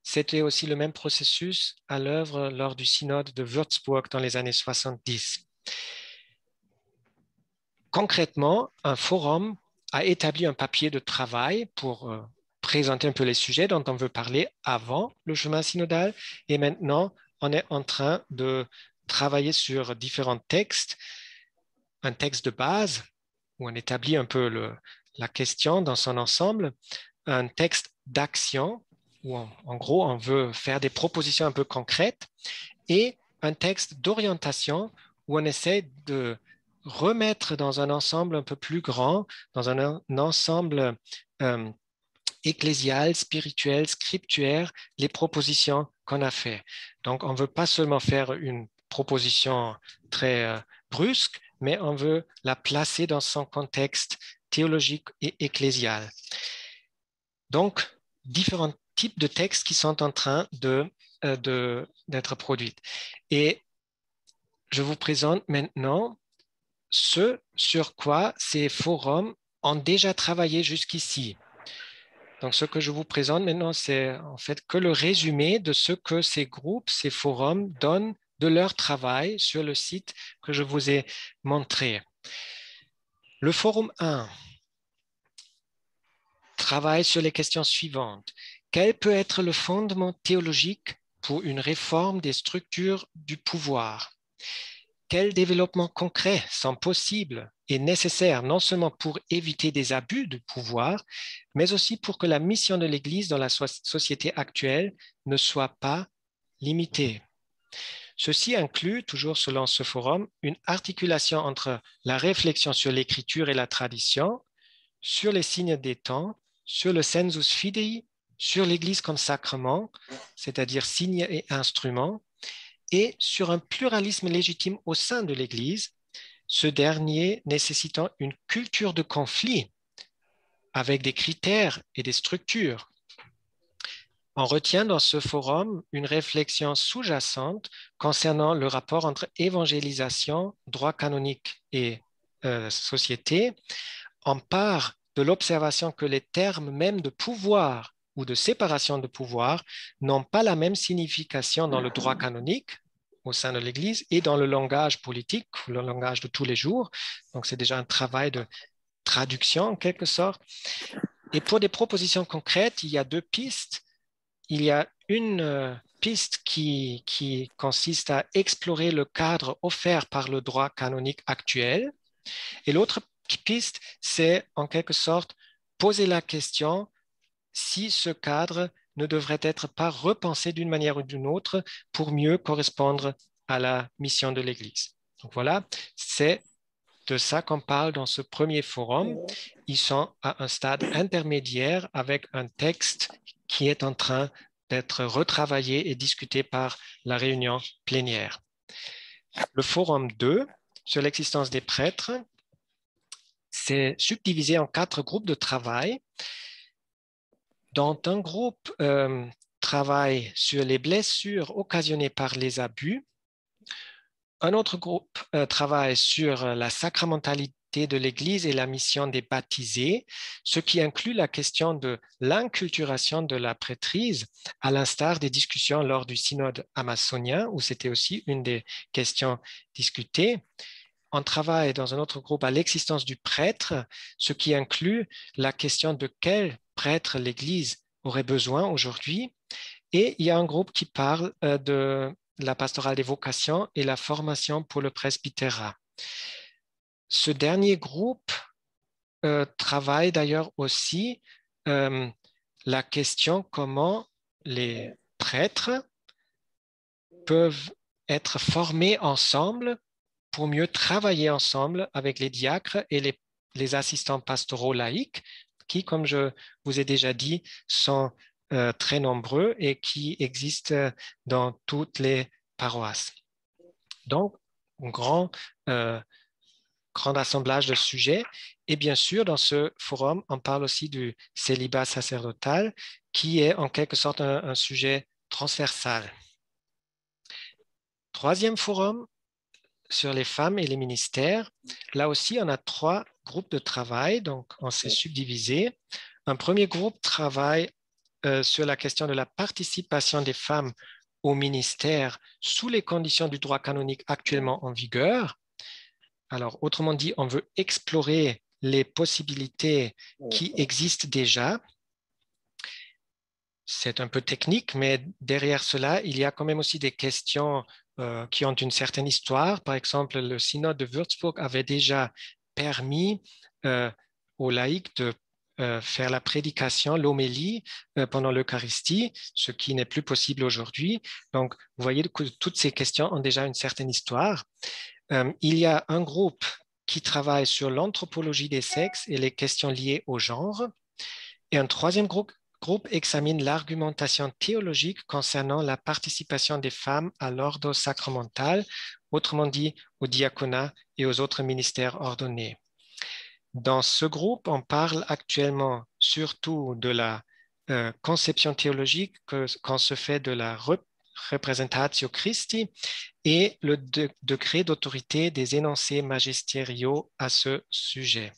c'était aussi le même processus à l'œuvre lors du synode de Würzburg dans les années 70. Concrètement, un forum a établi un papier de travail pour présenter un peu les sujets dont on veut parler avant le chemin synodal. Et maintenant, on est en train de travailler sur différents textes. Un texte de base, où on établit un peu la question dans son ensemble. Un texte d'action, où en gros, on veut faire des propositions un peu concrètes. Et un texte d'orientation, où on essaie de remettre dans un ensemble un peu plus grand, dans un ensemble ecclésial, spirituel, scriptuaire, les propositions qu'on a faites. Donc, on ne veut pas seulement faire une proposition très brusque, mais on veut la placer dans son contexte théologique et ecclésial. Donc, différents types de textes qui sont en train d'être produits. Et je vous présente maintenant ce sur quoi ces forums ont déjà travaillé jusqu'ici. Donc, ce que je vous présente maintenant, c'est en fait que le résumé de ce que ces groupes, ces forums donnent de leur travail sur le site que je vous ai montré. Le forum 1 travaille sur les questions suivantes. Quel peut être le fondement théologique pour une réforme des structures du pouvoir? Quels développements concrets sont possibles et nécessaires non seulement pour éviter des abus de pouvoir, mais aussi pour que la mission de l'Église dans la société actuelle ne soit pas limitée? Ceci inclut, toujours selon ce forum, une articulation entre la réflexion sur l'écriture et la tradition, sur les signes des temps, sur le sensus fidei, sur l'Église comme sacrement, c'est-à-dire signe et instrument, et sur un pluralisme légitime au sein de l'Église, ce dernier nécessitant une culture de conflit avec des critères et des structures. On retient dans ce forum une réflexion sous-jacente concernant le rapport entre évangélisation, droit canonique et société. On part de l'observation que les termes même de pouvoir ou de séparation de pouvoir n'ont pas la même signification dans le droit canonique au sein de l'Église et dans le langage politique, le langage de tous les jours. Donc, c'est déjà un travail de traduction en quelque sorte. Et pour des propositions concrètes, il y a deux pistes. Il y a une piste qui consiste à explorer le cadre offert par le droit canonique actuel. Et l'autre piste, c'est en quelque sorte poser la question si ce cadre ne devrait être pas repensé d'une manière ou d'une autre pour mieux correspondre à la mission de l'Église. Donc voilà, c'est de ça qu'on parle dans ce premier forum. Ils sont à un stade intermédiaire avec un texte qui est en train d'être retravaillé et discuté par la réunion plénière. Le forum 2 sur l'existence des prêtres, c'est subdivisé en 4 groupes de travail. Dont un groupe travaille sur les blessures occasionnées par les abus. Un autre groupe travaille sur la sacramentalité de l'Église et la mission des baptisés, ce qui inclut la question de l'inculturation de la prêtrise, à l'instar des discussions lors du synode amazonien, où c'était aussi une des questions discutées. On travaille dans un autre groupe à l'existence du prêtre, ce qui inclut la question de quel prêtre l'Église aurait besoin aujourd'hui. Et il y a un groupe qui parle de la pastorale des vocations et la formation pour le presbytérat. Ce dernier groupe travaille d'ailleurs aussi la question comment les prêtres peuvent être formés ensemble pour mieux travailler ensemble avec les diacres et les assistants pastoraux laïcs qui, comme je vous ai déjà dit, sont très nombreux et qui existent dans toutes les paroisses. Donc, un grand assemblage de sujets. Et bien sûr, dans ce forum, on parle aussi du célibat sacerdotal, qui est en quelque sorte un sujet transversal. Troisième forum, sur les femmes et les ministères. Là aussi, on a 3 groupes de travail, donc on s'est subdivisé. Un premier groupe travaille sur la question de la participation des femmes au ministère sous les conditions du droit canonique actuellement en vigueur. Alors, autrement dit, on veut explorer les possibilités qui existent déjà. C'est un peu technique, mais derrière cela, il y a quand même aussi des questions qui ont une certaine histoire. Par exemple, le synode de Würzburg avait déjà permis aux laïcs de faire la prédication, l'homélie pendant l'Eucharistie, ce qui n'est plus possible aujourd'hui. Donc, vous voyez que toutes ces questions ont déjà une certaine histoire. Il y a un groupe qui travaille sur l'anthropologie des sexes et les questions liées au genre. Et un troisième groupe examine l'argumentation théologique concernant la participation des femmes à l'ordre sacramental, autrement dit au diaconat et aux autres ministères ordonnés. Dans ce groupe, on parle actuellement surtout de la conception théologique qu'on se fait de la Representatio Christi et le degré d'autorité des énoncés magistériaux à ce sujet.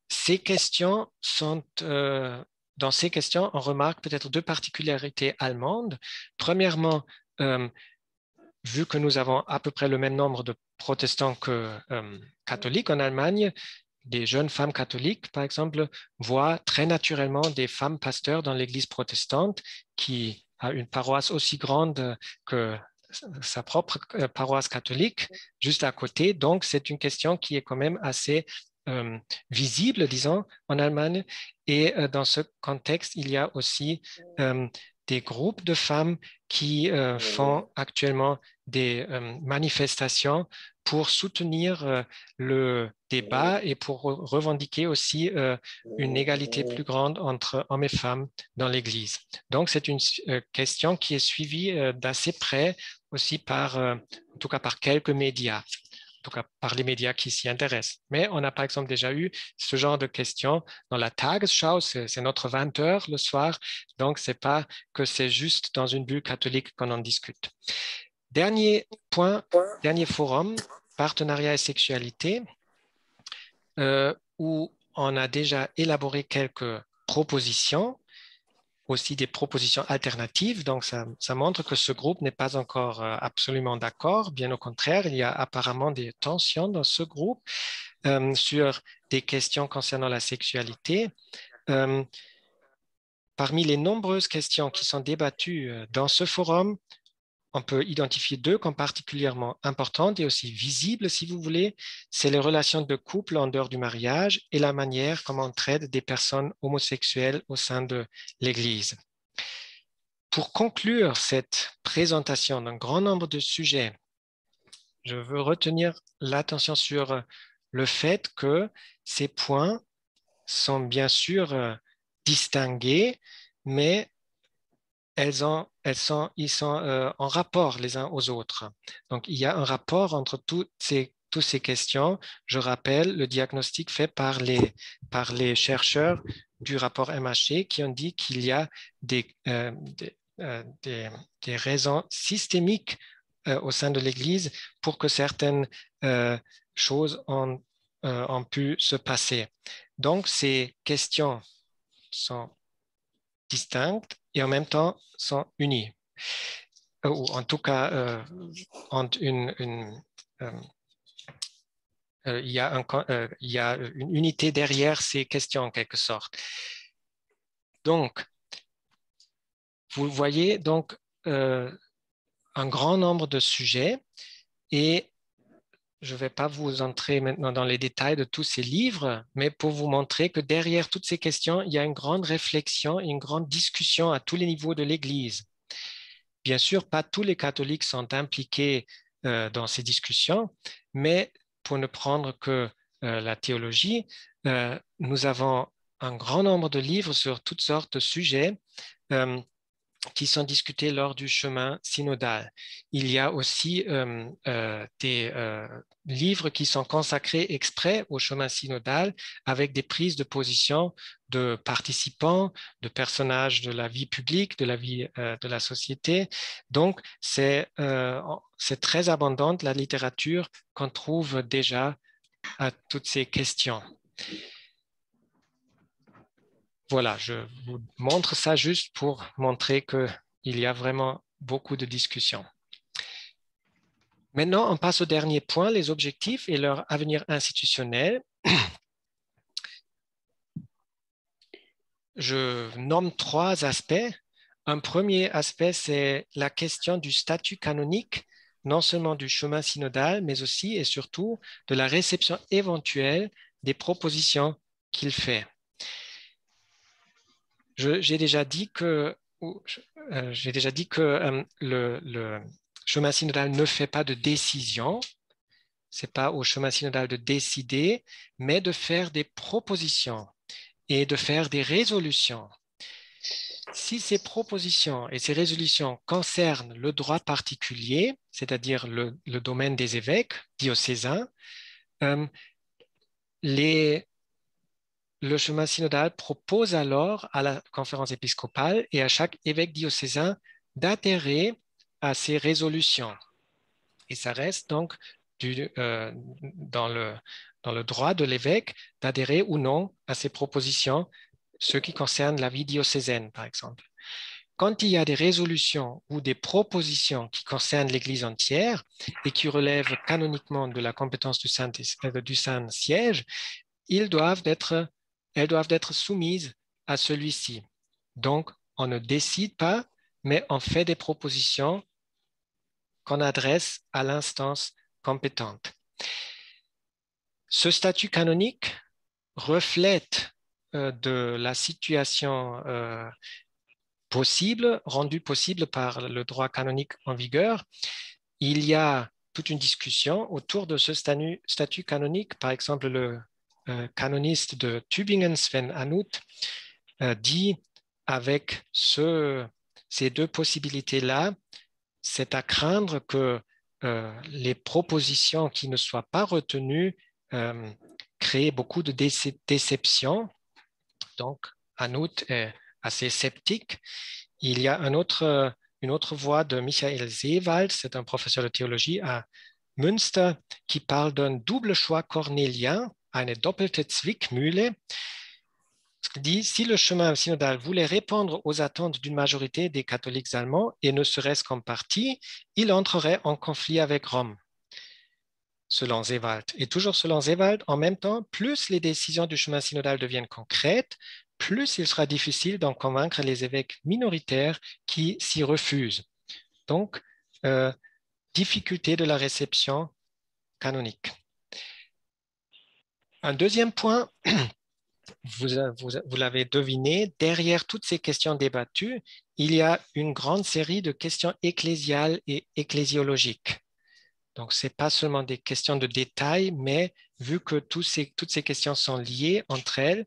Ces questions sont, dans ces questions, on remarque peut-être 2 particularités allemandes. Premièrement, vu que nous avons à peu près le même nombre de protestants que catholiques en Allemagne, des jeunes femmes catholiques, par exemple, voient très naturellement des femmes pasteurs dans l'Église protestante qui a une paroisse aussi grande que sa propre paroisse catholique juste à côté. Donc, c'est une question qui est quand même assez visible, disons, en Allemagne. Et dans ce contexte, il y a aussi des groupes de femmes qui font actuellement des manifestations pour soutenir le débat et pour revendiquer aussi une égalité plus grande entre hommes et femmes dans l'Église. Donc, c'est une question qui est suivie d'assez près aussi en tout cas par quelques médias. En tout cas par les médias qui s'y intéressent. Mais on a par exemple déjà eu ce genre de questions dans la Tagesschau, c'est notre 20h le soir, donc c'est pas que c'est juste dans une bulle catholique qu'on en discute. Dernier point, dernier forum, partenariat et sexualité, où on a déjà élaboré quelques propositions, aussi des propositions alternatives. Donc, ça montre que ce groupe n'est pas encore absolument d'accord. Bien au contraire, il y a apparemment des tensions dans ce groupe sur des questions concernant la sexualité. Parmi les nombreuses questions qui sont débattues dans ce forum, on peut identifier 2 comme particulièrement importantes et aussi visibles, si vous voulez. C'est les relations de couple en dehors du mariage et la manière comment on traite des personnes homosexuelles au sein de l'Église. Pour conclure cette présentation d'un grand nombre de sujets, je veux retenir l'attention sur le fait que ces points sont bien sûr distingués, mais ils sont en rapport les uns aux autres. Donc, il y a un rapport entre toutes ces questions. Je rappelle le diagnostic fait par les chercheurs du rapport MHC qui ont dit qu'il y a des raisons systémiques au sein de l'Église pour que certaines choses ont pu se passer. Donc, ces questions sont distinctes et en même temps sont unies. Ou en tout cas, il y a une unité derrière ces questions en quelque sorte. Donc, vous voyez donc un grand nombre de sujets et je ne vais pas vous entrer maintenant dans les détails de tous ces livres, mais pour vous montrer que derrière toutes ces questions, il y a une grande réflexion et une grande discussion à tous les niveaux de l'Église. Bien sûr, pas tous les catholiques sont impliqués dans ces discussions, mais pour ne prendre que la théologie, nous avons un grand nombre de livres sur toutes sortes de sujets qui sont discutés lors du chemin synodal. Il y a aussi des livres qui sont consacrés exprès au chemin synodal avec des prises de position de participants, de personnages de la vie publique, de la vie de la société. Donc, c'est très abondante la littérature qu'on trouve déjà à toutes ces questions. Voilà, je vous montre ça juste pour montrer qu'il y a vraiment beaucoup de discussions. Maintenant, on passe au dernier point, les objectifs et leur avenir institutionnel. Je nomme 3 aspects. Un premier aspect, c'est la question du statut canonique, non seulement du chemin synodal, mais aussi et surtout de la réception éventuelle des propositions qu'il fait. J'ai déjà dit que le chemin synodal ne fait pas de décision. Ce n'est pas au chemin synodal de décider, mais de faire des propositions et de faire des résolutions. Si ces propositions et ces résolutions concernent le droit particulier, c'est-à-dire le domaine des évêques diocésains, le chemin synodal propose alors à la conférence épiscopale et à chaque évêque diocésain d'adhérer à ces résolutions. Et ça reste donc dans le droit de l'évêque d'adhérer ou non à ces propositions, ce qui concerne la vie diocésaine, par exemple. Quand il y a des résolutions ou des propositions qui concernent l'Église entière et qui relèvent canoniquement de la compétence du Saint-Siège, elles doivent être soumises à celui-ci. Donc, on ne décide pas, mais on fait des propositions qu'on adresse à l'instance compétente. Ce statut canonique reflète de la situation possible, rendue possible par le droit canonique en vigueur. Il y a toute une discussion autour de ce statut canonique. Par exemple, le canoniste de Tübingen, Sven Anut, dit avec ces 2 possibilités-là, c'est à craindre que les propositions qui ne soient pas retenues créent beaucoup de déceptions. Donc, Anut est assez sceptique. Il y a une autre voix de Michael Seewald, c'est un professeur de théologie à Münster, qui parle d'un double choix cornélien, eine doppelte Zwickmühle. Il dit, si le chemin synodal voulait répondre aux attentes d'une majorité des catholiques allemands, et ne serait-ce qu'en partie, il entrerait en conflit avec Rome, selon Seewald. Et toujours selon Seewald, en même temps, plus les décisions du chemin synodal deviennent concrètes, plus il sera difficile d'en convaincre les évêques minoritaires qui s'y refusent. Donc, difficulté de la réception canonique. Un deuxième point, vous l'avez deviné, derrière toutes ces questions débattues, il y a une grande série de questions ecclésiales et ecclésiologiques. Donc, ce n'est pas seulement des questions de détail, mais vu que toutes ces questions sont liées entre elles,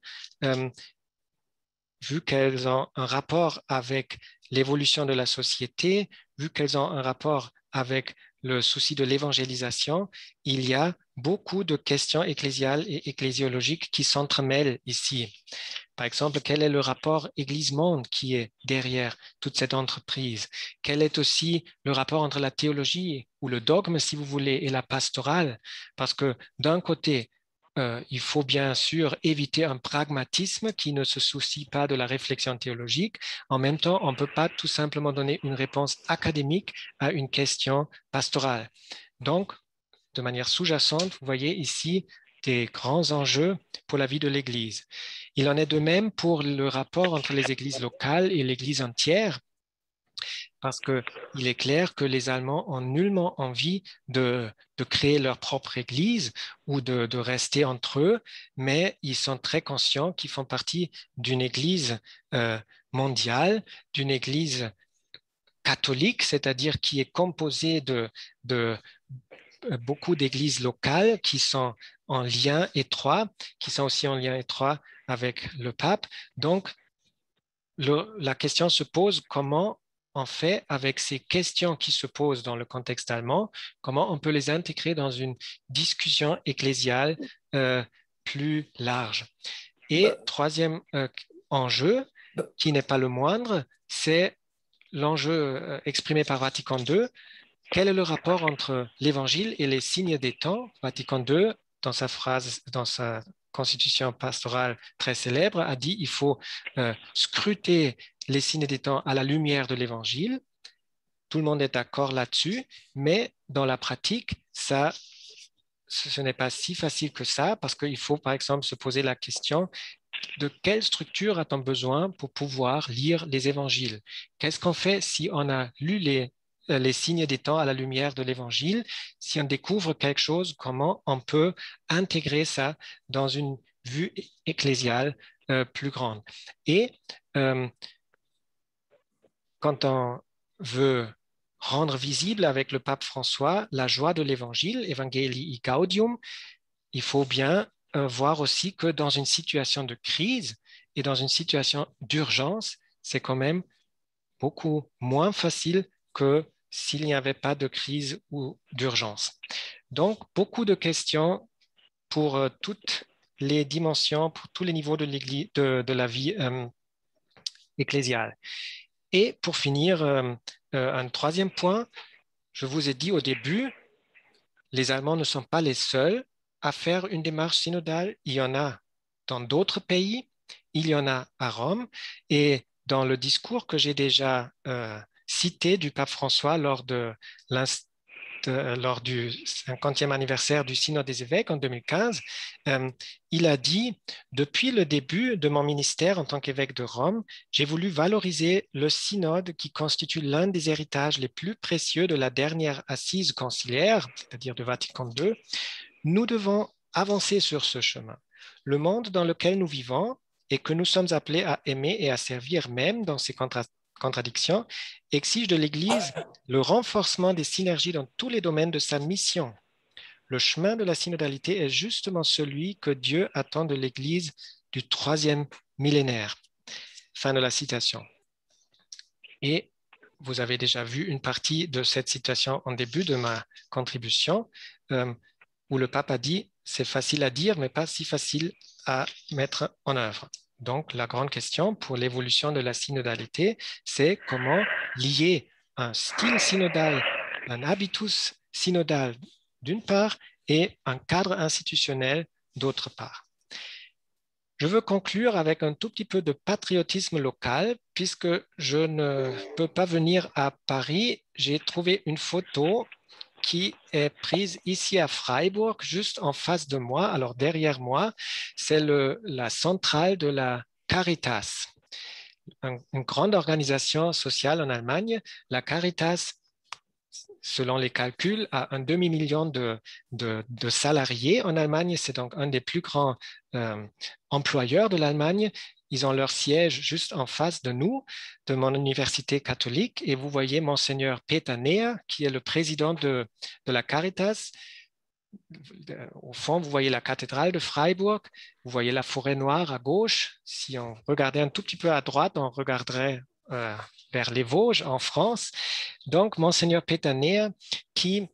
vu qu'elles ont un rapport avec l'évolution de la société, vu qu'elles ont un rapport avec le souci de l'évangélisation, il y a beaucoup de questions ecclésiales et ecclésiologiques qui s'entremêlent ici. Par exemple, quel est le rapport Église-monde qui est derrière toute cette entreprise? Quel est aussi le rapport entre la théologie ou le dogme, si vous voulez, et la pastorale? Parce que d'un côté, il faut bien sûr éviter un pragmatisme qui ne se soucie pas de la réflexion théologique. En même temps, on ne peut pas tout simplement donner une réponse académique à une question pastorale. Donc, de manière sous-jacente, vous voyez ici des grands enjeux pour la vie de l'Église. Il en est de même pour le rapport entre les églises locales et l'Église entière. parce qu'il est clair que les Allemands ont nullement envie de créer leur propre église ou de rester entre eux, mais ils sont très conscients qu'ils font partie d'une église mondiale, d'une église catholique, c'est-à-dire qui est composée de beaucoup d'églises locales qui sont en lien étroit, qui sont aussi en lien étroit avec le pape. Donc, la question se pose comment on fait avec ces questions qui se posent dans le contexte allemand, comment on peut les intégrer dans une discussion ecclésiale plus large. Et troisième enjeu, qui n'est pas le moindre, c'est l'enjeu exprimé par Vatican II. Quel est le rapport entre l'Évangile et les signes des temps? Vatican II, dans sa phrase, dans sa constitution pastorale très célèbre, a dit il faut scruter les signes des temps à la lumière de l'Évangile. Tout le monde est d'accord là-dessus, mais dans la pratique, ce n'est pas si facile que ça, parce qu'il faut, par exemple, se poser la question de quelle structure a-t-on besoin pour pouvoir lire les évangiles? Qu'est-ce qu'on fait si on a lu les signes des temps à la lumière de l'évangile? Si on découvre quelque chose, comment on peut intégrer ça dans une vue ecclésiale plus grande? Et quand on veut rendre visible avec le pape François la joie de l'évangile, Evangelii Gaudium, il faut bien voir aussi que dans une situation de crise et dans une situation d'urgence, c'est quand même beaucoup moins facile que s'il n'y avait pas de crise ou d'urgence. Donc, beaucoup de questions pour toutes les dimensions, pour tous les niveaux de la vie ecclésiale. Et pour finir, un troisième point, je vous ai dit au début, les Allemands ne sont pas les seuls à faire une démarche synodale. Il y en a dans d'autres pays, il y en a à Rome. Et dans le discours que j'ai déjà cité du pape François lors du 50e anniversaire du Synode des évêques en 2015, il a dit « Depuis le début de mon ministère en tant qu'évêque de Rome, j'ai voulu valoriser le synode qui constitue l'un des héritages les plus précieux de la dernière assise conciliaire, c'est-à-dire de Vatican II. Nous devons avancer sur ce chemin. Le monde dans lequel nous vivons et que nous sommes appelés à aimer et à servir même dans ces contradictions exige de l'Église le renforcement des synergies dans tous les domaines de sa mission. Le chemin de la synodalité est justement celui que Dieu attend de l'Église du 3e millénaire. » Fin de la citation. Et vous avez déjà vu une partie de cette citation en début de ma contribution, où le pape a dit « c'est facile à dire, mais pas si facile à mettre en œuvre ». Donc, la grande question pour l'évolution de la synodalité, c'est comment lier un style synodal, un habitus synodal d'une part et un cadre institutionnel d'autre part. Je veux conclure avec un tout petit peu de patriotisme local, puisque je ne peux pas venir à Paris. J'ai trouvé une photo qui est prise ici à Freiburg, juste en face de moi. Alors derrière moi, c'est la centrale de la Caritas, une grande organisation sociale en Allemagne. La Caritas, selon les calculs, a un demi-million de salariés en Allemagne. C'est donc un des plus grands employeurs de l'Allemagne. Ils ont leur siège juste en face de nous, de mon université catholique. Et vous voyez Monseigneur Peter Neher, qui est le président de la Caritas. Au fond, vous voyez la cathédrale de Freiburg. Vous voyez la forêt noire à gauche. Si on regardait un tout petit peu à droite, on regarderait vers les Vosges, en France. Donc, Monseigneur Peter Neher, qui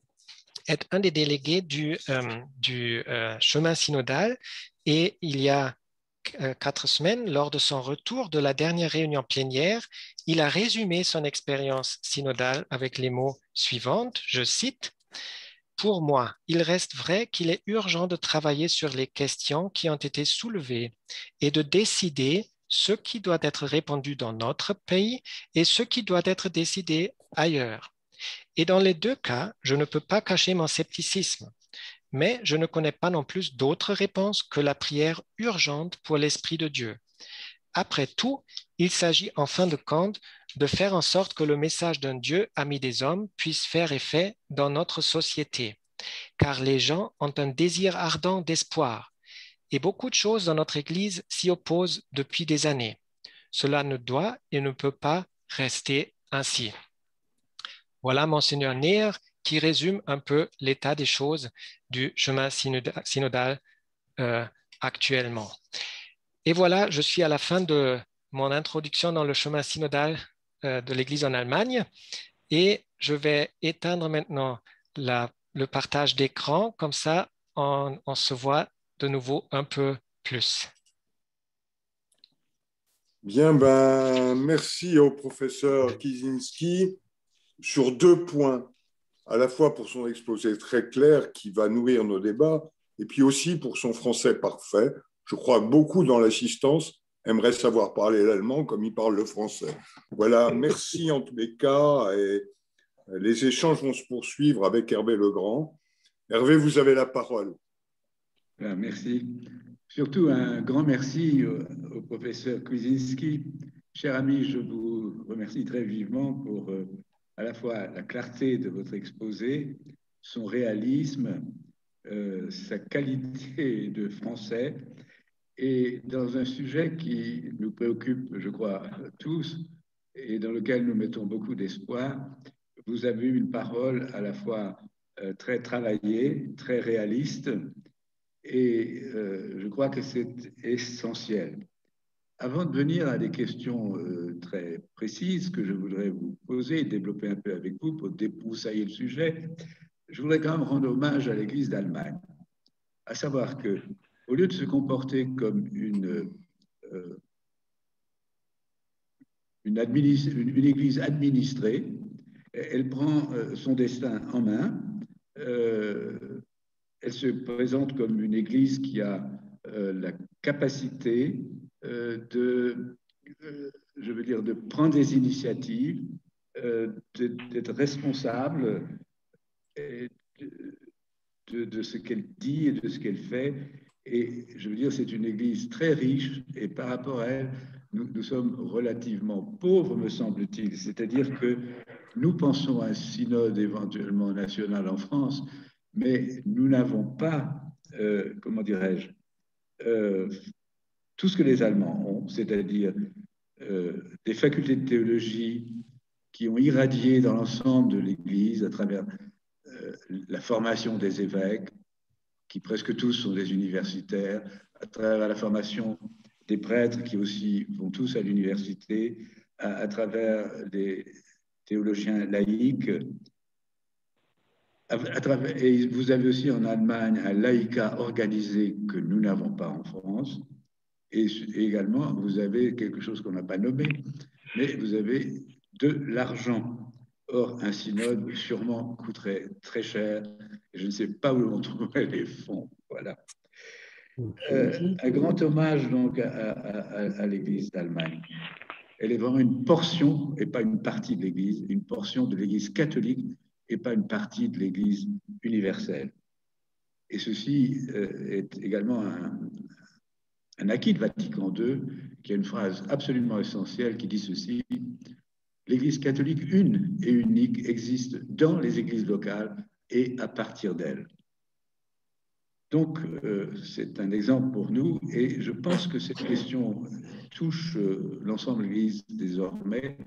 est un des délégués du chemin synodal. Et il y a 4 semaines, lors de son retour de la dernière réunion plénière, il a résumé son expérience synodale avec les mots suivants, je cite, « Pour moi, il reste vrai qu'il est urgent de travailler sur les questions qui ont été soulevées et de décider ce qui doit être répandu dans notre pays et ce qui doit être décidé ailleurs. Et dans les deux cas, je ne peux pas cacher mon scepticisme. Mais je ne connais pas non plus d'autres réponses que la prière urgente pour l'Esprit de Dieu. Après tout, il s'agit en fin de compte de faire en sorte que le message d'un Dieu ami des hommes puisse faire effet dans notre société, car les gens ont un désir ardent d'espoir et beaucoup de choses dans notre Église s'y opposent depuis des années. Cela ne doit et ne peut pas rester ainsi. Voilà Monseigneur Neer qui résume un peu l'état des choses du chemin synodal actuellement. Et voilà, je suis à la fin de mon introduction dans le chemin synodal de l'Église en Allemagne et je vais éteindre maintenant le partage d'écran, comme ça on se voit de nouveau un peu plus. Bien, merci au professeur Kieszynski sur 2 points, à la fois pour son exposé très clair qui va nourrir nos débats, et puis aussi pour son français parfait. Je crois que beaucoup dans l'assistance aimeraient savoir parler l'allemand comme il parle le français. Voilà, merci en tous les cas, et les échanges vont se poursuivre avec Hervé Legrand. Hervé, vous avez la parole. Merci. Surtout un grand merci au professeur Kieszynski. Cher ami, je vous remercie très vivement pour à la fois la clarté de votre exposé, son réalisme, sa qualité de français, et dans un sujet qui nous préoccupe, je crois, tous, et dans lequel nous mettons beaucoup d'espoir. Vous avez eu une parole à la fois très travaillée, très réaliste, et je crois que c'est essentiel. Avant de venir à des questions très précises que je voudrais vous poser et développer un peu avec vous pour débroussailler le sujet, je voudrais quand même rendre hommage à l'Église d'Allemagne. À savoir que, au lieu de se comporter comme une église administrée, elle prend son destin en main. Elle se présente comme une église qui a la capacité de prendre des initiatives, d'être responsable de ce qu'elle dit et de ce qu'elle fait. Et je veux dire, c'est une église très riche et par rapport à elle, nous sommes relativement pauvres, me semble-t-il. C'est-à-dire que nous pensons à un synode éventuellement national en France, mais nous n'avons pas, comment dirais-je, tout ce que les Allemands ont, c'est-à-dire des facultés de théologie qui ont irradié dans l'ensemble de l'Église à travers la formation des évêques, qui presque tous sont des universitaires, à travers la formation des prêtres qui aussi vont tous à l'université, à travers des théologiens laïcs. Et vous avez aussi en Allemagne un laïcat organisé que nous n'avons pas en France. Et également, vous avez quelque chose qu'on n'a pas nommé, mais vous avez de l'argent. Or, un synode sûrement coûterait très cher. Je ne sais pas où on trouverait les fonds. Voilà. Un grand hommage donc à l'Église d'Allemagne. Elle est vraiment une portion, et pas une partie de l'Église, une portion de l'Église catholique et pas une partie de l'Église universelle. Et ceci est également un acquis de Vatican II, qui a une phrase absolument essentielle qui dit ceci: l'Église catholique une et unique existe dans les églises locales et à partir d'elles. Donc, c'est un exemple pour nous et je pense que cette question touche l'ensemble de l'Église désormais,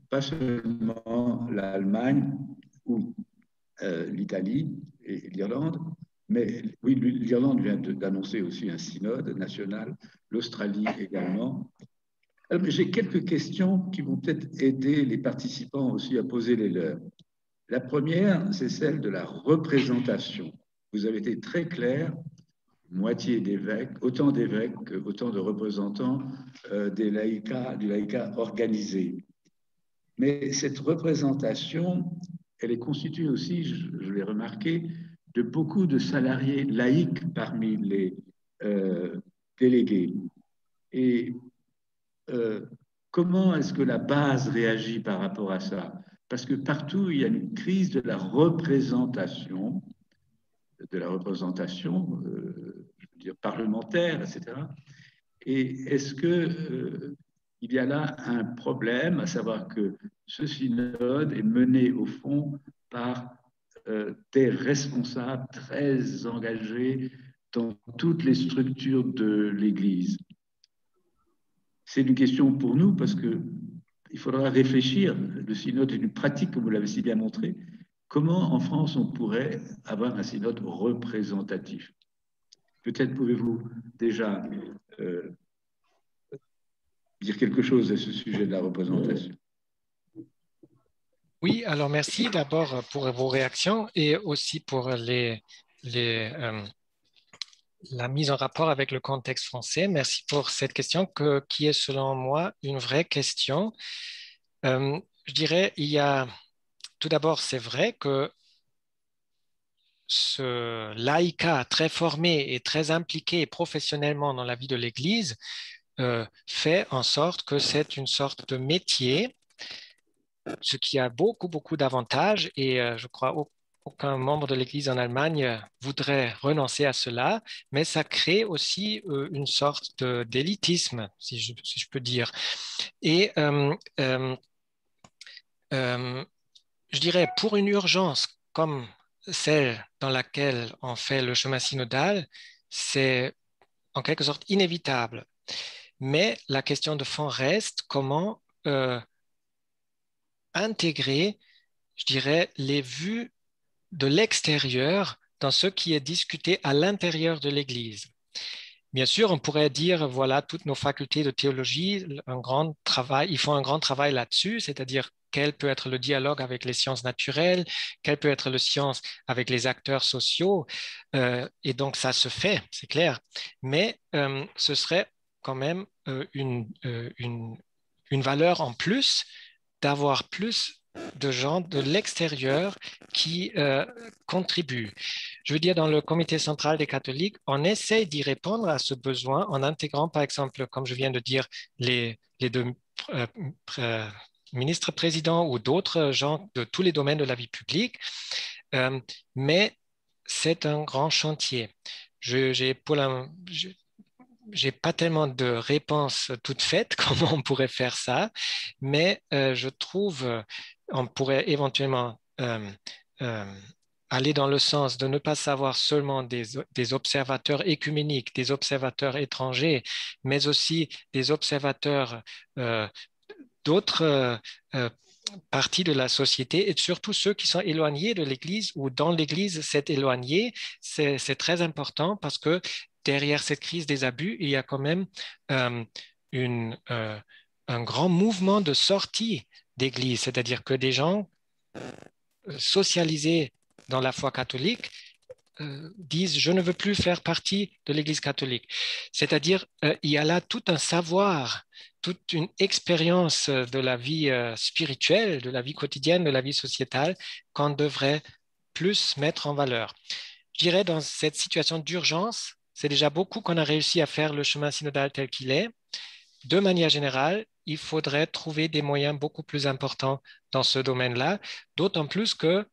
pas seulement l'Allemagne ou l'Italie et l'Irlande, mais oui, l'Irlande vient d'annoncer aussi un synode national, l'Australie également. J'ai quelques questions qui vont peut-être aider les participants aussi à poser les leurs. La première, c'est celle de la représentation. Vous avez été très clair, moitié d'évêques, autant d'évêques qu'autant de représentants du laïcat organisé. Mais cette représentation, elle est constituée aussi, je l'ai remarqué, de beaucoup de salariés laïcs parmi les délégués. Et comment est-ce que la base réagit par rapport à ça? Parce que partout, il y a une crise de la représentation, je veux dire parlementaire, etc. Et est-ce que il y a là un problème, à savoir que ce synode est mené au fond par des responsables très engagés dans toutes les structures de l'Église? C'est une question pour nous parce qu'il faudra réfléchir. Le synode est une pratique, comme vous l'avez si bien montré. Comment en France on pourrait avoir un synode représentatif? Peut-être pouvez-vous déjà dire quelque chose à ce sujet de la représentation. Oui, alors merci d'abord pour vos réactions et aussi pour la mise en rapport avec le contexte français. Merci pour cette question qui est selon moi une vraie question. Je dirais, tout d'abord, c'est vrai que ce laïcat très formé et très impliqué professionnellement dans la vie de l'Église fait en sorte que c'est une sorte de métier, ce qui a beaucoup, beaucoup d'avantages et je crois aucun membre de l'Église en Allemagne voudrait renoncer à cela, mais ça crée aussi une sorte d'élitisme, si je peux dire. Et je dirais, pour une urgence comme celle dans laquelle on fait le chemin synodal, c'est en quelque sorte inévitable. Mais la question de fond reste comment intégrer, je dirais, les vues de l'extérieur dans ce qui est discuté à l'intérieur de l'Église. Bien sûr, on pourrait dire, voilà, toutes nos facultés de théologie, ils font un grand travail là-dessus, c'est-à-dire quel peut être le dialogue avec les sciences naturelles, quel peut être le science avec les acteurs sociaux, et donc ça se fait, c'est clair. Mais ce serait quand même une valeur en plus d'avoir plus de gens de l'extérieur qui contribuent. Je veux dire, dans le comité central des catholiques, on essaie d'y répondre à ce besoin en intégrant, par exemple, comme je viens de dire, les deux ministres-présidents ou d'autres gens de tous les domaines de la vie publique, mais c'est un grand chantier. J'ai pas tellement de réponses toutes faites, comment on pourrait faire ça, mais je trouve on pourrait éventuellement aller dans le sens de ne pas savoir seulement des observateurs écuméniques, des observateurs étrangers, mais aussi des observateurs d'autres parties de la société et surtout ceux qui sont éloignés de l'Église ou dans l'Église c'est éloigné. C'est très important parce que derrière cette crise des abus, il y a quand même un grand mouvement de sortie d'Église, c'est-à-dire que des gens socialisés dans la foi catholique disent « je ne veux plus faire partie de l'Église catholique ». C'est-à-dire il y a là tout un savoir, toute une expérience de la vie spirituelle, de la vie quotidienne, de la vie sociétale qu'on devrait plus mettre en valeur. Je dirais dans cette situation d'urgence, c'est déjà beaucoup qu'on a réussi à faire le chemin synodal tel qu'il est. De manière générale, il faudrait trouver des moyens beaucoup plus importants dans ce domaine-là, d'autant plus que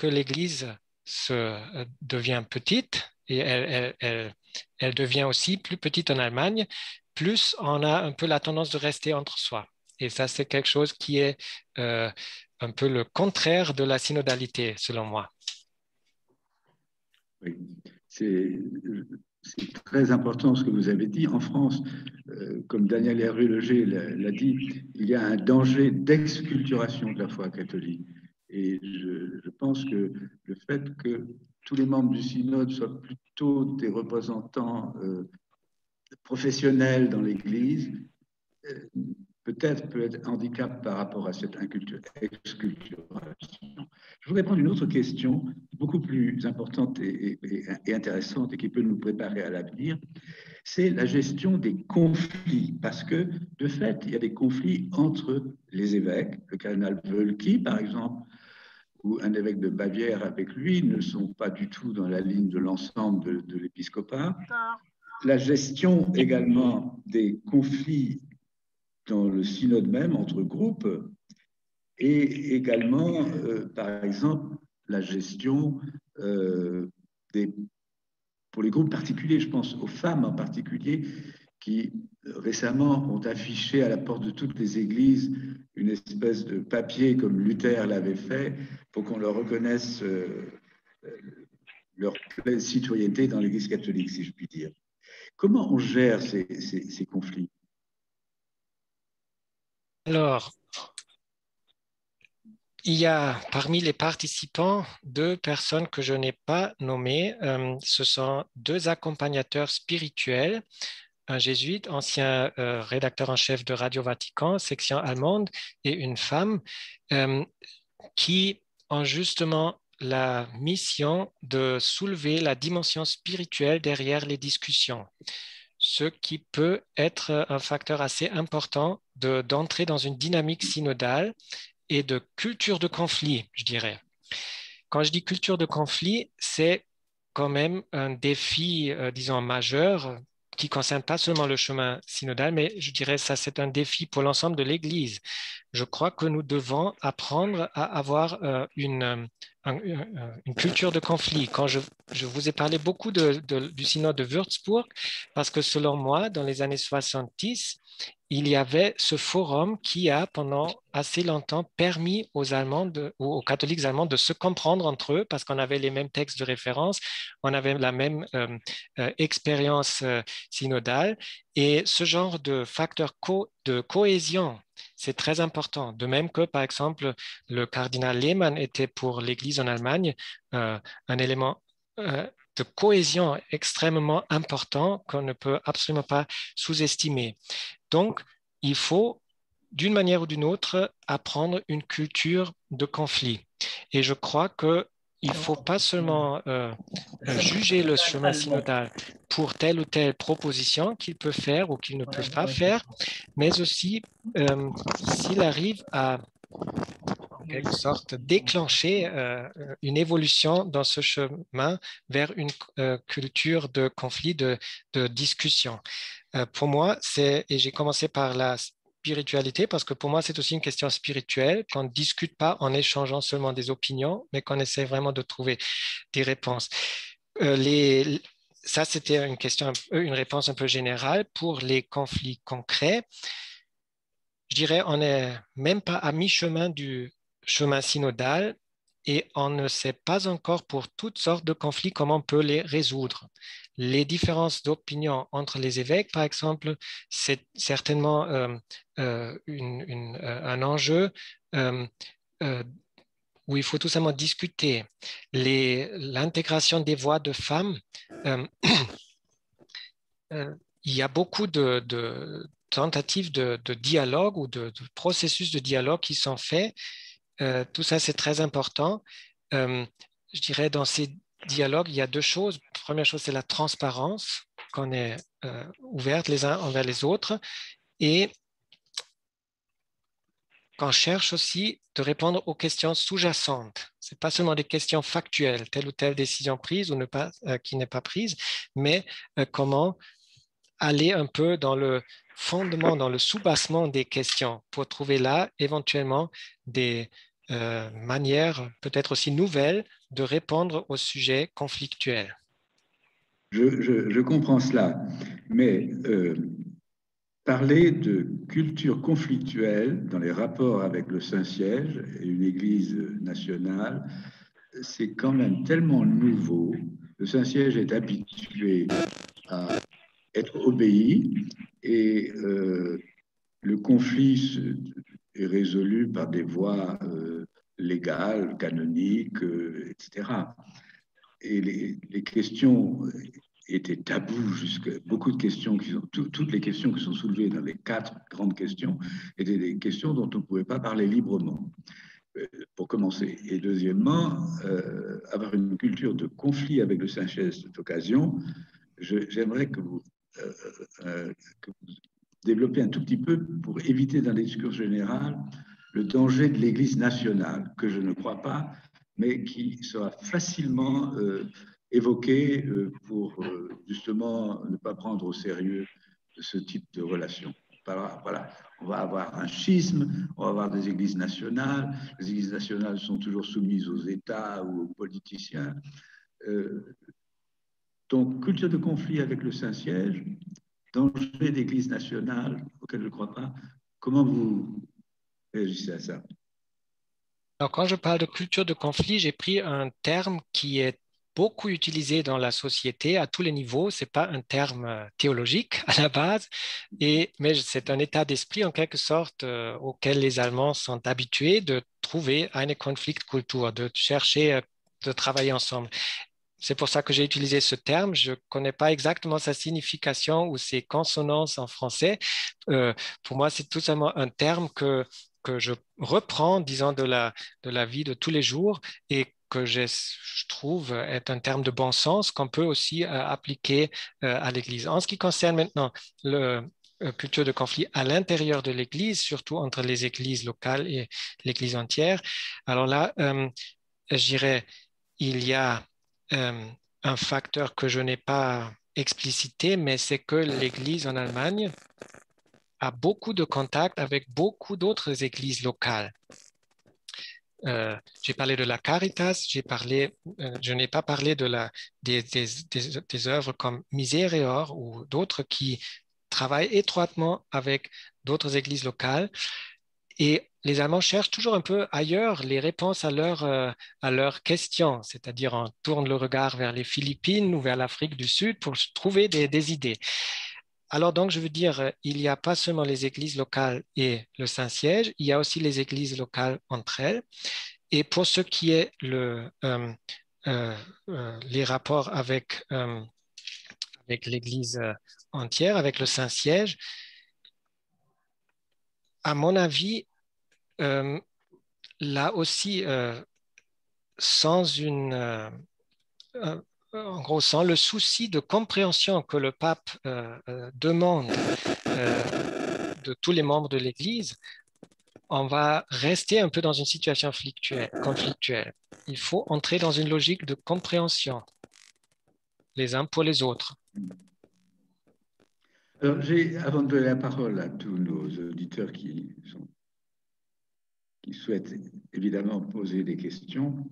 l'Église devient petite et elle devient aussi plus petite en Allemagne, plus on a un peu la tendance de rester entre soi. Et ça, c'est quelque chose qui est un peu le contraire de la synodalité, selon moi. Oui, c'est très important ce que vous avez dit. En France, comme Daniel Hervé-Leger l'a dit, il y a un danger d'exculturation de la foi catholique. Et je pense que le fait que tous les membres du synode soient plutôt des représentants professionnels dans l'Église, peut-être peut être handicap par rapport à cette exculturation. Je voudrais prendre une autre question, beaucoup plus importante et intéressante et qui peut nous préparer à l'avenir, c'est la gestion des conflits, parce que de fait, il y a des conflits entre les évêques, le cardinal Wölki, par exemple, ou un évêque de Bavière avec lui, ne sont pas du tout dans la ligne de l'ensemble de l'épiscopat. La gestion également des conflits dans le synode même, entre groupes, et également, par exemple, la gestion pour les groupes particuliers, je pense aux femmes en particulier, qui récemment ont affiché à la porte de toutes les églises une espèce de papier comme Luther l'avait fait pour qu'on leur reconnaisse leur pleine citoyenneté dans l'Église catholique, si je puis dire. Comment on gère ces conflits? Alors, il y a parmi les participants 2 personnes que je n'ai pas nommées. Ce sont 2 accompagnateurs spirituels, un jésuite, ancien rédacteur en chef de Radio Vatican, section allemande, et une femme qui ont justement la mission de soulever la dimension spirituelle derrière les discussions, ce qui peut être un facteur assez important d'entrer dans une dynamique synodale et de culture de conflit, je dirais. Quand je dis culture de conflit, c'est quand même un défi, disons, majeur qui ne concerne pas seulement le chemin synodal, mais je dirais ça, c'est un défi pour l'ensemble de l'Église. Je crois que nous devons apprendre à avoir une culture de conflit. Quand je vous ai parlé beaucoup du synode de Würzburg, parce que selon moi, dans les années 70, il y avait ce forum qui a pendant assez longtemps permis aux Allemands ou aux catholiques allemands de se comprendre entre eux parce qu'on avait les mêmes textes de référence, on avait la même expérience synodale et ce genre de facteur de cohésion, c'est très important. De même que, par exemple, le cardinal Lehmann était pour l'Église en Allemagne un élément de cohésion extrêmement important qu'on ne peut absolument pas sous-estimer. Donc, il faut, d'une manière ou d'une autre, apprendre une culture de conflit. Et je crois qu'il ne faut pas seulement juger le chemin synodal pour telle ou telle proposition qu'il peut faire ou qu'il ne peut pas faire, mais aussi s'il arrive à en quelque sorte déclencher une évolution dans ce chemin vers une culture de conflit, de discussion. Pour moi, et j'ai commencé par la spiritualité parce que pour moi, c'est aussi une question spirituelle qu'on ne discute pas en échangeant seulement des opinions, mais qu'on essaie vraiment de trouver des réponses. Ça, c'était une réponse un peu générale. Pour les conflits concrets, je dirais on n'est même pas à mi-chemin du chemin synodal et on ne sait pas encore pour toutes sortes de conflits comment on peut les résoudre. Les différences d'opinion entre les évêques, par exemple, c'est certainement un enjeu où il faut tout simplement discuter. L'intégration des voix de femmes, il y a beaucoup de tentatives de dialogue ou de processus de dialogue qui sont faits. Tout ça, c'est très important. Je dirais dans ces dialogues, il y a 2 choses. La première chose, c'est la transparence, qu'on est ouverte les uns envers les autres et qu'on cherche aussi de répondre aux questions sous-jacentes. Ce n'est pas seulement des questions factuelles, telle ou telle décision prise ou qui n'est pas prise, mais comment aller un peu dans le fondement, dans le soubassement des questions pour trouver là éventuellement des manières peut-être aussi nouvelles de répondre aux sujets conflictuels. Je comprends cela, mais parler de culture conflictuelle dans les rapports avec le Saint-Siège et une Église nationale, c'est quand même tellement nouveau. Le Saint-Siège est habitué à être obéi et le conflit est résolu par des voies légales, canoniques, etc. Et les questions étaient tabous beaucoup de questions toutes les questions qui sont soulevées dans les 4 grandes questions étaient des questions dont on ne pouvait pas parler librement, pour commencer. Et deuxièmement, avoir une culture de conflit avec le Saint-Siège à cette occasion, j'aimerais que vous développiez un tout petit peu pour éviter dans les discours généraux le danger de l'Église nationale, que je ne crois pas, mais qui sera facilement évoqué pour justement ne pas prendre au sérieux ce type de relation. Voilà, on va avoir un schisme, on va avoir des églises nationales. Les églises nationales sont toujours soumises aux États ou aux politiciens. Donc, culture de conflit avec le Saint-Siège, danger d'Église nationale auquel je ne crois pas. Comment vous réagissez à ça? Alors, quand je parle de culture de conflit, j'ai pris un terme qui est beaucoup utilisé dans la société à tous les niveaux. Ce n'est pas un terme théologique à la base, mais c'est un état d'esprit en quelque sorte auquel les Allemands sont habitués de trouver une Konfliktkultur, de chercher de travailler ensemble. C'est pour ça que j'ai utilisé ce terme. Je ne connais pas exactement sa signification ou ses consonances en français. Pour moi, c'est tout simplement un terme que je reprends, disons, de la vie de tous les jours et que je trouve est un terme de bon sens qu'on peut aussi appliquer à l'Église. En ce qui concerne maintenant la culture de conflit à l'intérieur de l'Église, surtout entre les églises locales et l'Église entière, alors là, je dirais, il y a un facteur que je n'ai pas explicité, mais c'est que l'Église en Allemagne a beaucoup de contacts avec beaucoup d'autres églises locales. J'ai parlé de la Caritas, je n'ai pas parlé des œuvres comme Misereor ou d'autres qui travaillent étroitement avec d'autres églises locales. Et les Allemands cherchent toujours un peu ailleurs les réponses à leurs questions, c'est-à-dire on tourne le regard vers les Philippines ou vers l'Afrique du Sud pour trouver des idées. Alors donc, je veux dire, il n'y a pas seulement les églises locales et le Saint-Siège, il y a aussi les églises locales entre elles. Et pour ce qui est les rapports avec l'Église entière, avec le Saint-Siège, à mon avis, là aussi, en gros, sans le souci de compréhension que le pape demande de tous les membres de l'Église, on va rester un peu dans une situation conflictuelle. Il faut entrer dans une logique de compréhension, les uns pour les autres. Alors, avant de donner la parole à tous nos auditeurs qui souhaitent évidemment poser des questions,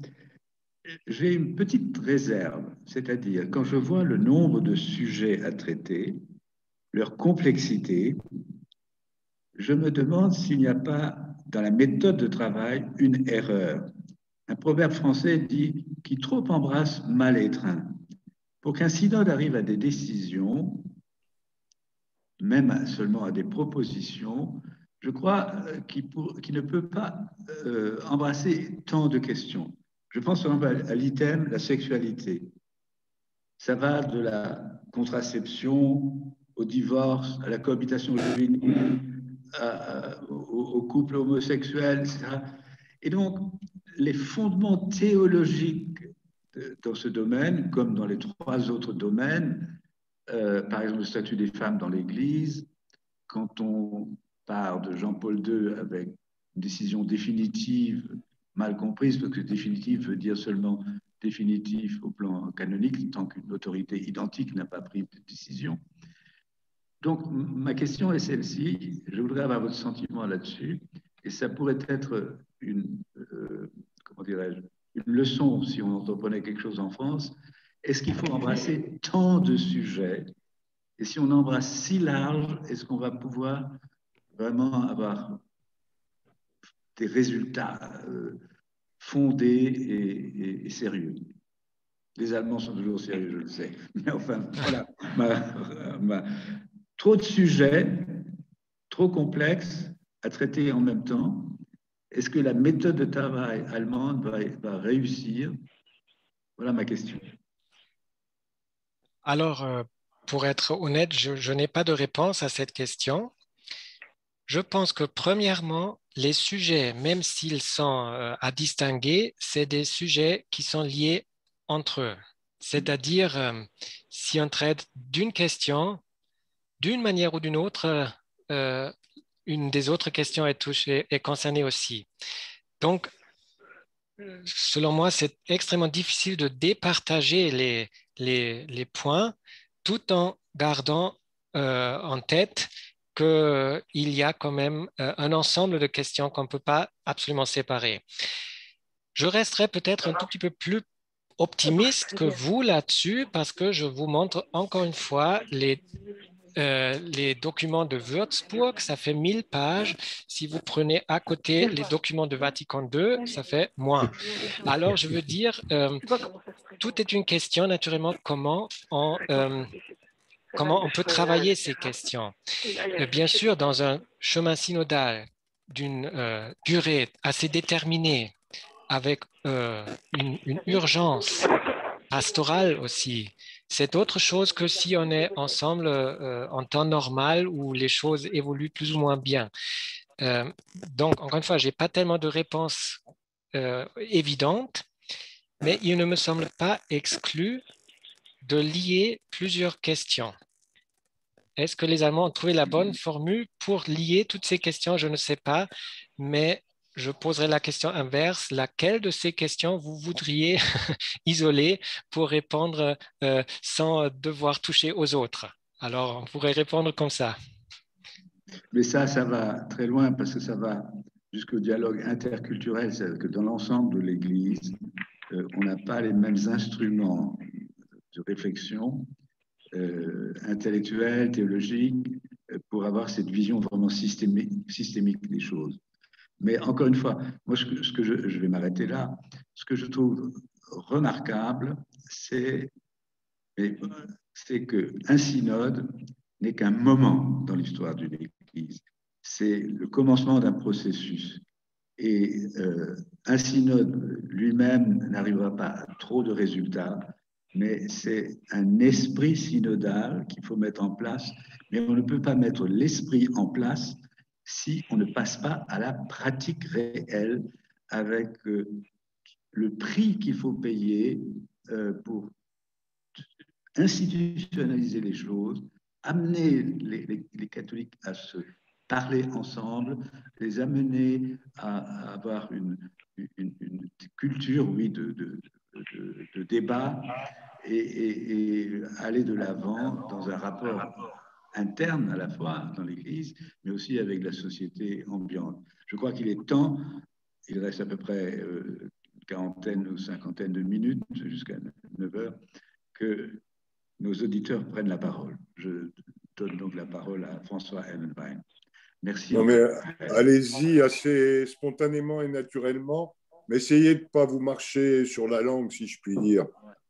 j'ai une petite réserve, c'est-à-dire quand je vois le nombre de sujets à traiter, leur complexité, je me demande s'il n'y a pas dans la méthode de travail une erreur. Un proverbe français dit « qui trop embrasse mal étreint ». Pour qu'un synode arrive à des décisions, même seulement à des propositions, je crois qu'il ne peut pas embrasser tant de questions. Je pense par exemple à l'item, la sexualité. Ça va de la contraception au divorce, à la cohabitation juvénile, au couple homosexuel, etc. Et donc, les fondements théologiques dans ce domaine, comme dans les 3 autres domaines, par exemple le statut des femmes dans l'Église, quand on part de Jean-Paul II avec une décision définitive, mal comprise, parce que définitive veut dire seulement définitif au plan canonique, tant qu'une autorité identique n'a pas pris de décision. Donc, ma question est celle-ci, je voudrais avoir votre sentiment là-dessus, et ça pourrait être une leçon si on entreprenait quelque chose en France. Est-ce qu'il faut embrasser tant de sujets? Et si on embrasse si large, est-ce qu'on va pouvoir vraiment avoir des résultats fondés et sérieux? Les Allemands sont toujours sérieux, je le sais. Mais enfin, voilà. Trop de sujets, trop complexes à traiter en même temps. Est-ce que la méthode de travail allemande va réussir? Voilà ma question. Alors, pour être honnête, je n'ai pas de réponse à cette question. Je pense que premièrement, les sujets, même s'ils sont à distinguer, c'est des sujets qui sont liés entre eux. C'est-à-dire, si on traite d'une question, d'une manière ou d'une autre, une des autres questions est concernée aussi. Donc, selon moi, c'est extrêmement difficile de départager les points tout en gardant en tête qu'il y a quand même un ensemble de questions qu'on ne peut pas absolument séparer. Je resterai peut-être un tout petit peu plus optimiste que vous là-dessus parce que je vous montre encore une fois les documents de Würzburg, ça fait 1000 pages. Si vous prenez à côté les documents de Vatican II, ça fait moins. Alors, je veux dire, tout est une question, naturellement, comment on peut travailler ces questions. Bien sûr, dans un chemin synodal d'une durée assez déterminée, avec une urgence pastorale aussi, c'est autre chose que si on est ensemble en temps normal où les choses évoluent plus ou moins bien. Donc, encore une fois, je n'ai pas tellement de réponses évidentes, mais il ne me semble pas exclu de lier plusieurs questions. Est-ce que les Allemands ont trouvé la bonne formule pour lier toutes ces questions? Je ne sais pas, mais je poserai la question inverse. Laquelle de ces questions vous voudriez isoler pour répondre sans devoir toucher aux autres? Alors, on pourrait répondre comme ça. Mais ça va très loin parce que ça va jusqu'au dialogue interculturel. C'est-à-dire que dans l'ensemble de l'Église, on n'a pas les mêmes instruments de réflexion intellectuelle, théologique, pour avoir cette vision vraiment systémique des choses. Mais encore une fois, moi, je vais m'arrêter là. Ce que je trouve remarquable, c'est qu'un synode n'est qu'un moment dans l'histoire d'une Église. C'est le commencement d'un processus. Et un synode lui-même n'arrivera pas à trop de résultats, mais c'est un esprit synodal qu'il faut mettre en place. Mais on ne peut pas mettre l'esprit en place si on ne passe pas à la pratique réelle avec le prix qu'il faut payer pour institutionnaliser les choses, amener les catholiques à se parler ensemble, les amener à avoir une culture, oui, de débat et aller de l'avant dans un rapport interne à la fois dans l'Église, mais aussi avec la société ambiante. Je crois qu'il est temps, il reste à peu près une quarantaine ou cinquantaine de minutes jusqu'à 9 heures, que nos auditeurs prennent la parole. Je donne donc la parole à François Ellenbein. Merci. Non, mais allez-y assez spontanément et naturellement, mais essayez de ne pas vous marcher sur la langue, si je puis dire.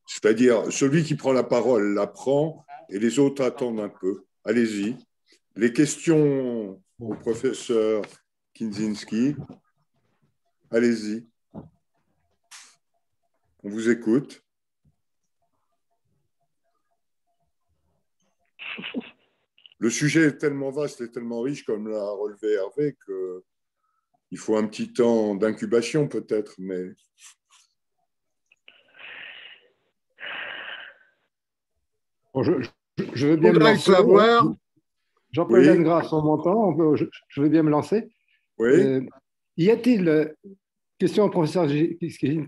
C'est-à-dire, celui qui prend la parole la prend et les autres attendent un peu. Allez-y. Les questions au professeur Kinzinski. Allez-y. On vous écoute. Le sujet est tellement vaste et tellement riche, comme l'a relevé Hervé, qu'il faut un petit temps d'incubation peut-être, mais... Bon, je veux bien me lancer. Jean-Paul Lennegrasse, on m'entend, je veux bien me lancer. Oui. Y a-t-il, question au professeur Kinzinski,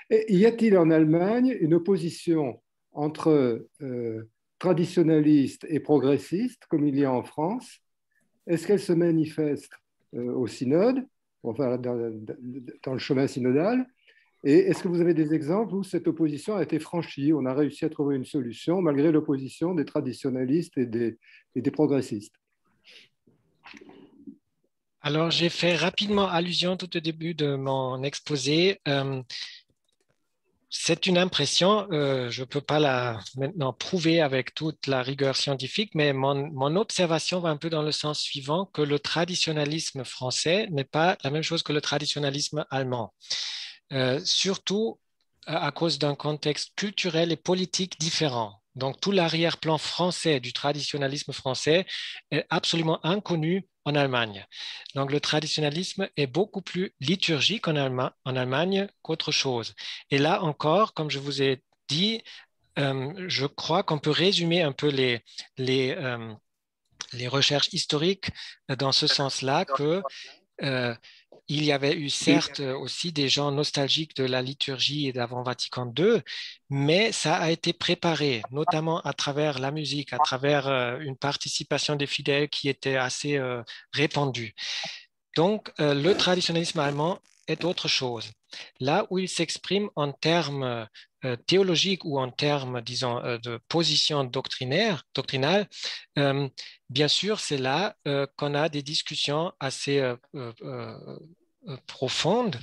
y a-t-il en Allemagne une opposition entre traditionnalistes et progressistes, comme il y a en France? Est-ce qu'elle se manifeste au synode, enfin dans le chemin synodal? Et est-ce que vous avez des exemples où cette opposition a été franchie, on a réussi à trouver une solution malgré l'opposition des traditionnalistes et des progressistes? Alors, j'ai fait rapidement allusion tout au début de mon exposé. C'est une impression, je ne peux pas la maintenant prouver avec toute la rigueur scientifique, mais mon observation va un peu dans le sens suivant, que le traditionnalisme français n'est pas la même chose que le traditionnalisme allemand. Surtout à cause d'un contexte culturel et politique différent. Donc, tout l'arrière-plan français du traditionnalisme français est absolument inconnu en Allemagne. Donc, le traditionnalisme est beaucoup plus liturgique en Allemagne qu'autre chose. Et là encore, comme je vous ai dit, je crois qu'on peut résumer un peu les recherches historiques dans ce sens-là, que il y avait eu certes aussi des gens nostalgiques de la liturgie et d'avant Vatican II, mais ça a été préparé, notamment à travers la musique, à travers une participation des fidèles qui était assez répandue. Donc, le traditionnalisme allemand est autre chose. Là où il s'exprime en termes théologiques ou en termes, disons, de position doctrinale, bien sûr, c'est là qu'on a des discussions assez profondes.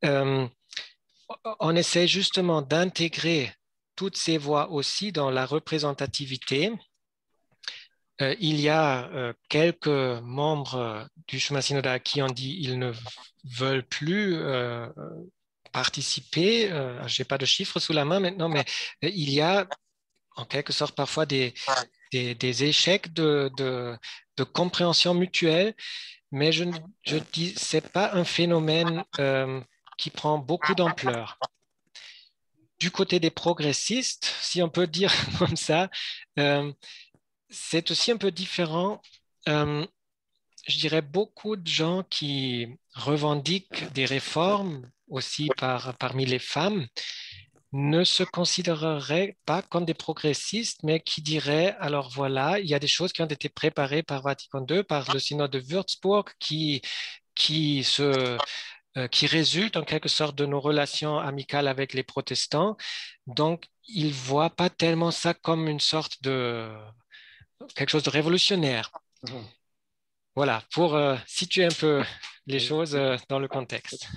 On essaie justement d'intégrer toutes ces voix aussi dans la représentativité. Il y a quelques membres du chemin synodal qui ont dit qu'ils ne veulent plus participer. Je n'ai pas de chiffres sous la main maintenant, mais il y a en quelque sorte parfois des échecs de compréhension mutuelle, mais je dis ce n'est pas un phénomène qui prend beaucoup d'ampleur. Du côté des progressistes, si on peut dire comme ça, c'est aussi un peu différent. Je dirais beaucoup de gens qui revendiquent des réformes aussi parmi les femmes ne se considéreraient pas comme des progressistes, mais qui diraient, alors voilà, il y a des choses qui ont été préparées par Vatican II, par le synode de Würzburg, qui résultent en quelque sorte de nos relations amicales avec les protestants. Donc, ils ne voient pas tellement ça comme une sorte de quelque chose de révolutionnaire. Voilà, pour situer un peu les choses dans le contexte.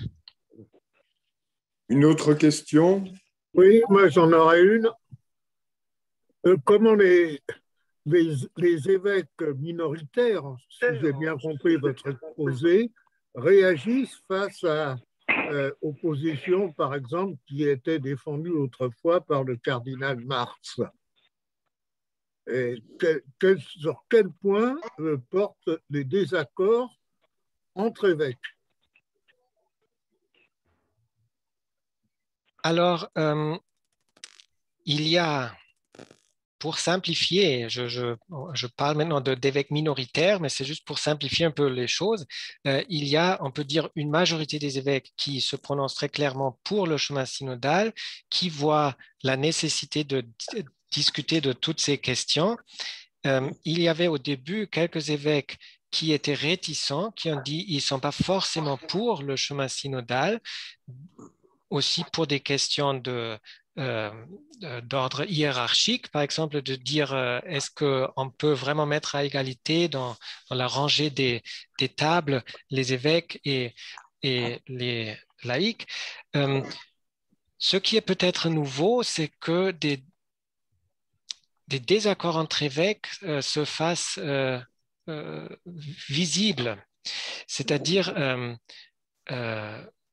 Une autre question? Oui, moi j'en aurais une. Comment les évêques minoritaires, si j'ai bien compris votre exposé, réagissent face aux positions, par exemple, qui étaient défendues autrefois par le cardinal Marx? Et sur quel point portent les désaccords entre évêques? Alors, il y a, pour simplifier, je parle maintenant d'évêques minoritaires, mais c'est juste pour simplifier un peu les choses. Il y a, on peut dire, une majorité des évêques qui se prononcent très clairement pour le chemin synodal, qui voient la nécessité de discuter de toutes ces questions. Il y avait au début quelques évêques qui étaient réticents, qui ont dit qu'ils ne sont pas forcément pour le chemin synodal, aussi pour des questions d'ordre hiérarchique, par exemple, de dire est-ce qu'on peut vraiment mettre à égalité dans la rangée des tables les évêques et les laïcs. Ce qui est peut-être nouveau, c'est que des désaccords entre évêques se fassent visibles. C'est-à-dire,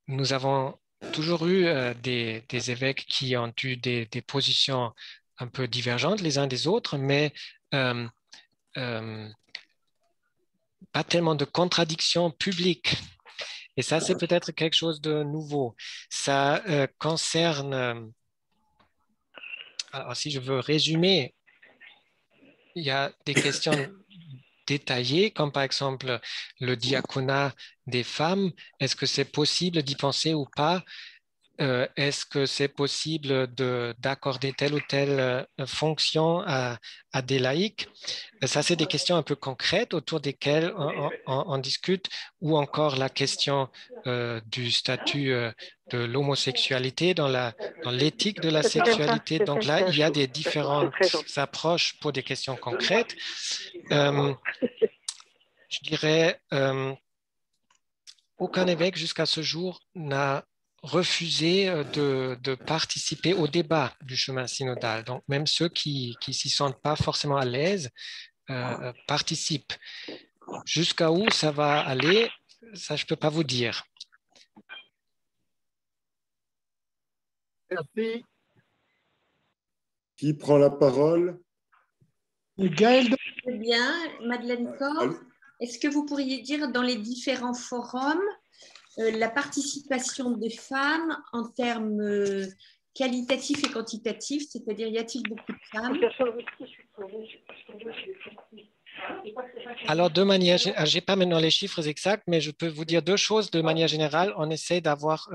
nous avons toujours eu des évêques qui ont eu des positions un peu divergentes les uns des autres, mais pas tellement de contradictions publiques. Et ça, c'est peut-être quelque chose de nouveau. Ça concerne, alors si je veux résumer, il y a des questions détaillées, comme par exemple le diaconat des femmes. Est-ce que c'est possible d'y penser ou pas? Est-ce que c'est possible d'accorder telle ou telle fonction à des laïcs? Ça, c'est des questions un peu concrètes autour desquelles on discute, ou encore la question du statut de l'homosexualité dans l'éthique de la sexualité. Donc là, il y a des différentes approches pour des questions concrètes. Je dirais, aucun évêque jusqu'à ce jour n'a refusé de participer au débat du chemin synodal. Donc, même ceux qui ne s'y sentent pas forcément à l'aise participent. Jusqu'à où ça va aller, ça, je ne peux pas vous dire. Merci. Qui prend la parole? Gaël. Très bien, Madeleine Corr. Est-ce que vous pourriez dire dans les différents forums la participation des femmes en termes qualitatifs et quantitatifs, c'est-à-dire y a-t-il beaucoup de femmes? Alors, de manière, je n'ai pas maintenant les chiffres exacts, mais je peux vous dire deux choses. De manière générale, on essaie d'avoir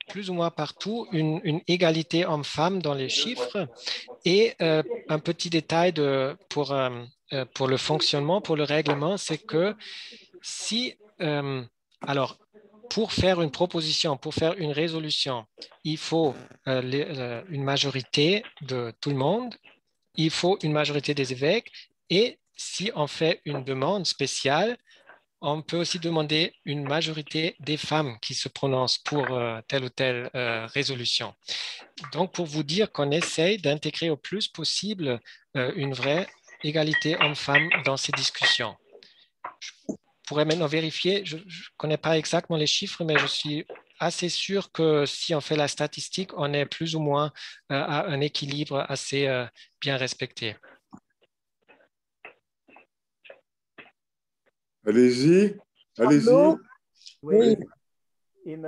plus ou moins partout une égalité homme-femme dans les chiffres. Et un petit détail pour le fonctionnement, pour le règlement, c'est que si... alors, pour faire une proposition, pour faire une résolution, il faut une majorité de tout le monde, il faut une majorité des évêques, et si on fait une demande spéciale, on peut aussi demander une majorité des femmes qui se prononcent pour telle ou telle résolution. Donc, pour vous dire qu'on essaye d'intégrer au plus possible une vraie égalité homme-femme dans ces discussions. Je pourrais maintenant vérifier, je ne connais pas exactement les chiffres, mais je suis assez sûr que si on fait la statistique, on est plus ou moins à un équilibre assez bien respecté. Allez-y, allez-y. Oui. Il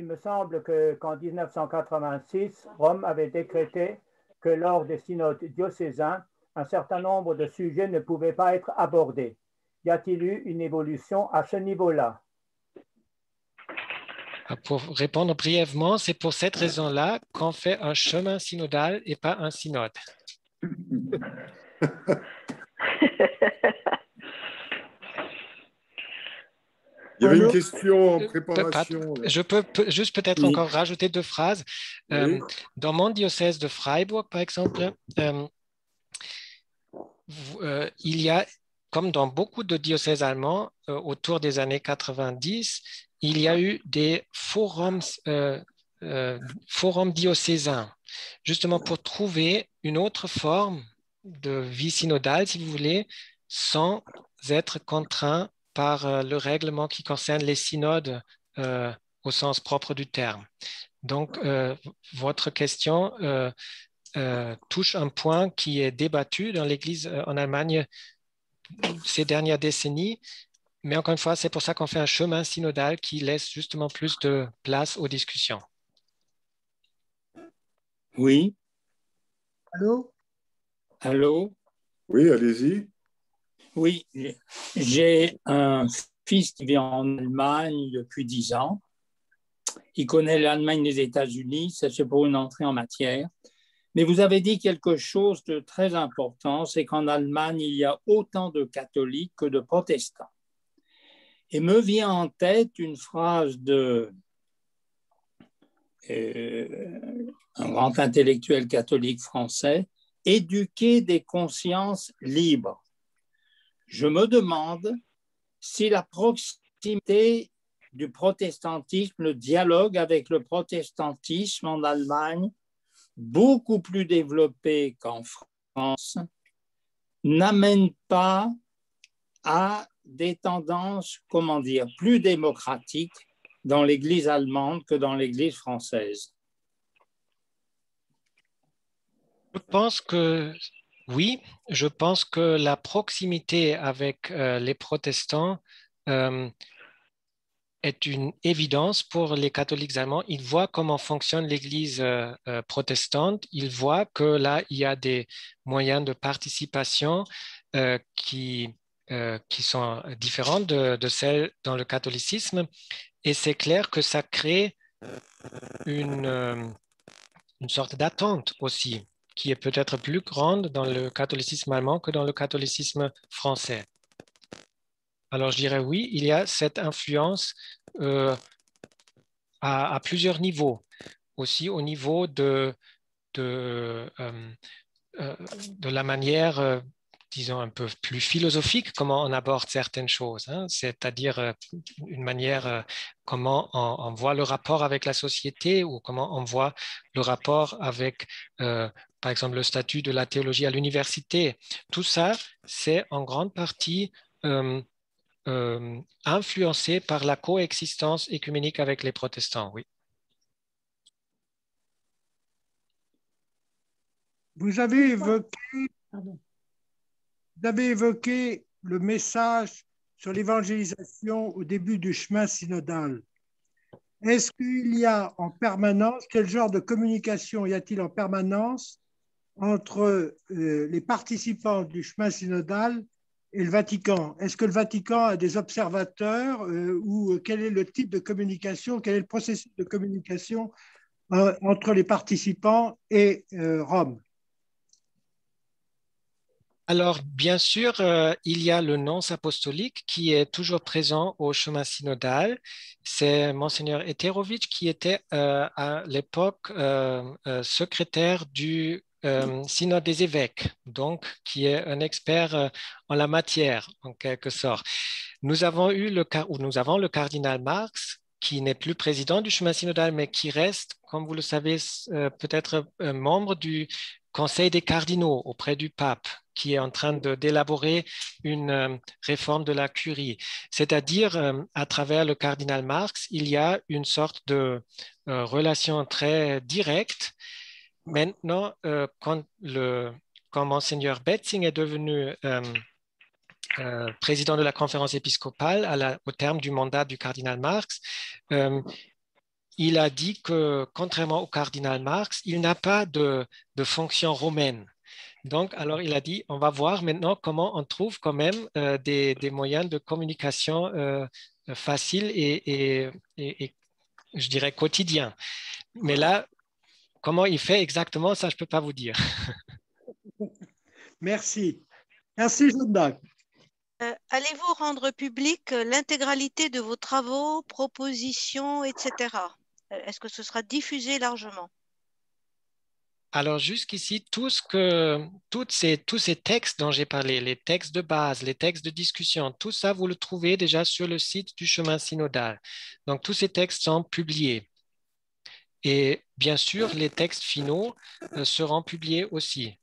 me semble qu'en 1986, Rome avait décrété que lors des synodes diocésains, un certain nombre de sujets ne pouvaient pas être abordés. Y a-t-il eu une évolution à ce niveau-là? Pour répondre brièvement, c'est pour cette raison-là qu'on fait un chemin synodal et pas un synode. Il y avait une question en préparation. Je peux juste peut-être encore rajouter 2 phrases. Oui. Dans mon diocèse de Freiburg, par exemple, il y a, comme dans beaucoup de diocèses allemands, autour des années 90, il y a eu des forums diocésains, justement pour trouver une autre forme de vie synodale, si vous voulez, sans être contraint par le règlement qui concerne les synodes au sens propre du terme. Donc, votre question touche un point qui est débattu dans l'Église en Allemagne ces dernières décennies, mais encore une fois, c'est pour ça qu'on fait un chemin synodal qui laisse justement plus de place aux discussions. Oui. Allô? Allô? Oui, allez-y. Oui, j'ai un fils qui vit en Allemagne depuis 10 ans. Il connaît l'Allemagne et les États-Unis, ça c'est pour une entrée en matière. Mais vous avez dit quelque chose de très important, c'est qu'en Allemagne, il y a autant de catholiques que de protestants. Et me vient en tête une phrase de un grand intellectuel catholique français, « Éduquer des consciences libres ». Je me demande si la proximité du protestantisme, le dialogue avec le protestantisme en Allemagne, beaucoup plus développé qu'en France, n'amène pas à des tendances, comment dire, plus démocratiques dans l'Église allemande que dans l'Église française. Je pense que oui, je pense que la proximité avec les protestants est une évidence pour les catholiques allemands. Ils voient comment fonctionne l'Église protestante. Ils voient que là, il y a des moyens de participation qui sont différents de celles dans le catholicisme. Et c'est clair que ça crée une sorte d'attente aussi, qui est peut-être plus grande dans le catholicisme allemand que dans le catholicisme français. Alors, je dirais oui, il y a cette influence à plusieurs niveaux. Aussi au niveau de la manière, disons, un peu plus philosophique, comment on aborde certaines choses, hein, c'est-à-dire une manière, comment on voit le rapport avec la société ou comment on voit le rapport avec, par exemple, le statut de la théologie à l'université. Tout ça, c'est en grande partie influencé par la coexistence écuménique avec les protestants, oui. Vous avez évoqué le message sur l'évangélisation au début du chemin synodal. Est-ce qu'il y a en permanence, quel genre de communication y a-t-il en permanence entre les participants du chemin synodal et le Vatican? Est-ce que le Vatican a des observateurs ou quel est le type de communication, quel est le processus de communication entre les participants et Rome? Alors, bien sûr, il y a le nonce apostolique qui est toujours présent au chemin synodal. C'est Monseigneur Eterovic qui était à l'époque secrétaire du synode des évêques, donc qui est un expert en la matière, en quelque sorte. Nous avons le cardinal Marx, qui n'est plus président du chemin synodal, mais qui reste, comme vous le savez, peut-être membre du Conseil des cardinaux auprès du pape, qui est en train d'élaborer une réforme de la curie. C'est-à-dire, à travers le cardinal Marx, il y a une sorte de relation très directe. Maintenant, quand Monseigneur Betzing est devenu président de la conférence épiscopale au terme du mandat du cardinal Marx, il a dit que, contrairement au cardinal Marx, il n'a pas de fonction romaine. Donc, alors, il a dit, on va voir maintenant comment on trouve quand même des moyens de communication faciles et, je dirais, quotidiens. Mais là, comment il fait exactement, ça, je ne peux pas vous dire. Merci. Merci, Jeanne-Jacques. Allez-vous rendre public l'intégralité de vos travaux, propositions, etc. Est-ce que ce sera diffusé largement? Alors, jusqu'ici, tous ces textes dont j'ai parlé, les textes de base, les textes de discussion, tout ça, vous le trouvez déjà sur le site du chemin synodal. Donc, tous ces textes sont publiés. Et bien sûr, les textes finaux seront publiés aussi.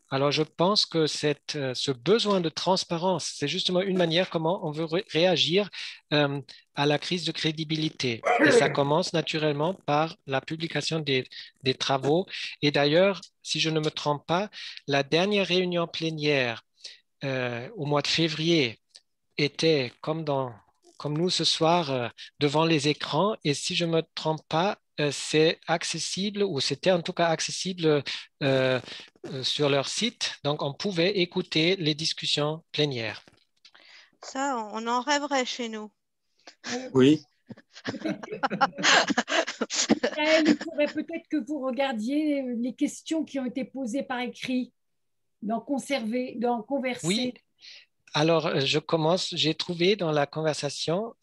Alors, je pense que ce besoin de transparence, c'est justement une manière comment on veut réagir à la crise de crédibilité. Et ça commence naturellement par la publication des travaux. Et d'ailleurs, si je ne me trompe pas, la dernière réunion plénière au mois de février était, comme nous ce soir, devant les écrans. Et si je ne me trompe pas, c'est accessible, ou c'était en tout cas accessible sur leur site. Donc, on pouvait écouter les discussions plénières. Ça, on en rêverait chez nous. Oui. Il faudrait peut-être que vous regardiez les questions qui ont été posées par écrit, d'en converser. Oui. Alors, j'ai trouvé dans la conversation,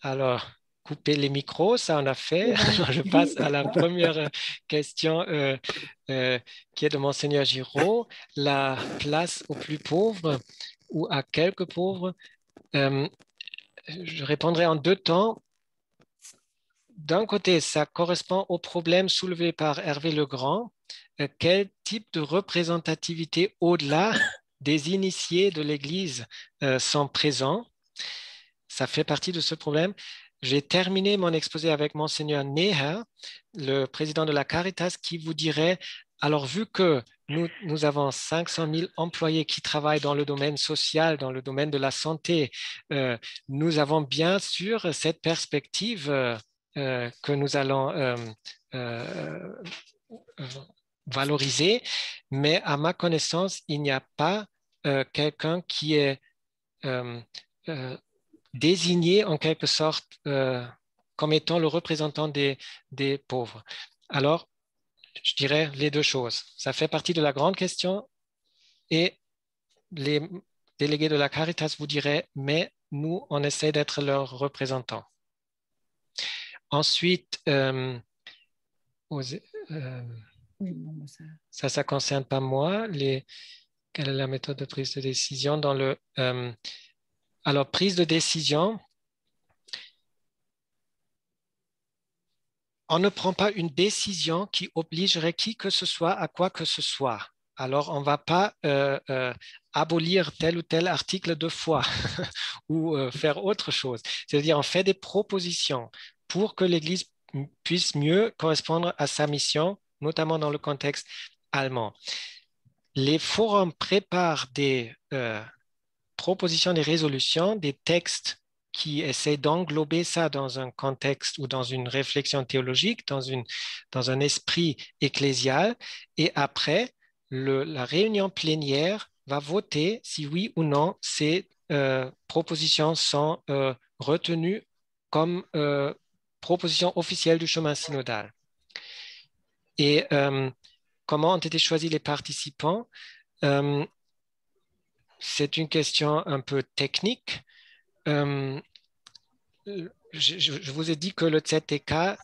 alors, couper les micros, ça on a fait. Je passe à la première question qui est de Monseigneur Giraud. La place aux plus pauvres ou à quelques pauvres. Je répondrai en deux temps. D'un côté, ça correspond au problème soulevé par Hervé Legrand. Quel type de représentativité au-delà des initiés de l'Église sont présents? Ça fait partie de ce problème. J'ai terminé mon exposé avec Monseigneur Neher, le président de la Caritas, qui vous dirait, alors vu que nous avons 500 000 employés qui travaillent dans le domaine social, dans le domaine de la santé, nous avons bien sûr cette perspective que nous allons valoriser, mais à ma connaissance, il n'y a pas quelqu'un qui est désigné en quelque sorte comme étant le représentant des pauvres. Alors, je dirais les deux choses. Ça fait partie de la grande question et les délégués de la Caritas vous diraient, mais nous, on essaie d'être leurs représentants. Ensuite, ça ne concerne pas moi. Quelle est la méthode de prise de décision dans le... alors, prise de décision, on ne prend pas une décision qui obligerait qui que ce soit à quoi que ce soit. Alors, on ne va pas abolir tel ou tel article de foi ou faire autre chose. C'est-à-dire, on fait des propositions pour que l'Église puisse mieux correspondre à sa mission, notamment dans le contexte allemand. Les forums préparent des propositions, des résolutions, des textes qui essaient d'englober ça dans un contexte ou dans une réflexion théologique, dans un esprit ecclésial. Et après, la réunion plénière va voter si oui ou non ces propositions sont retenues comme propositions officielles du chemin synodal. Et comment ont été choisis les participants? c'est une question un peu technique. Je vous ai dit que le ZTK,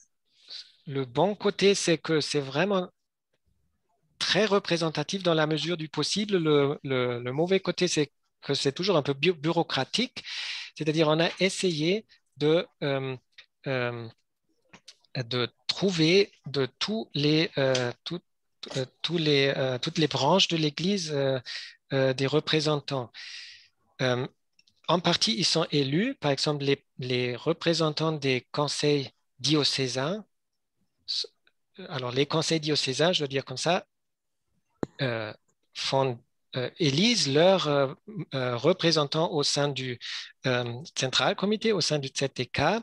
le bon côté, c'est que c'est vraiment très représentatif dans la mesure du possible. Le mauvais côté, c'est que c'est toujours un peu bureaucratique. C'est-à-dire, on a essayé de trouver de toutes les branches de l'Église des représentants. En partie, ils sont élus. Par exemple, les représentants des conseils diocésains. Alors, les conseils diocésains, je veux dire comme ça, élisent leurs représentants au sein du Central Committee, au sein du ZTK.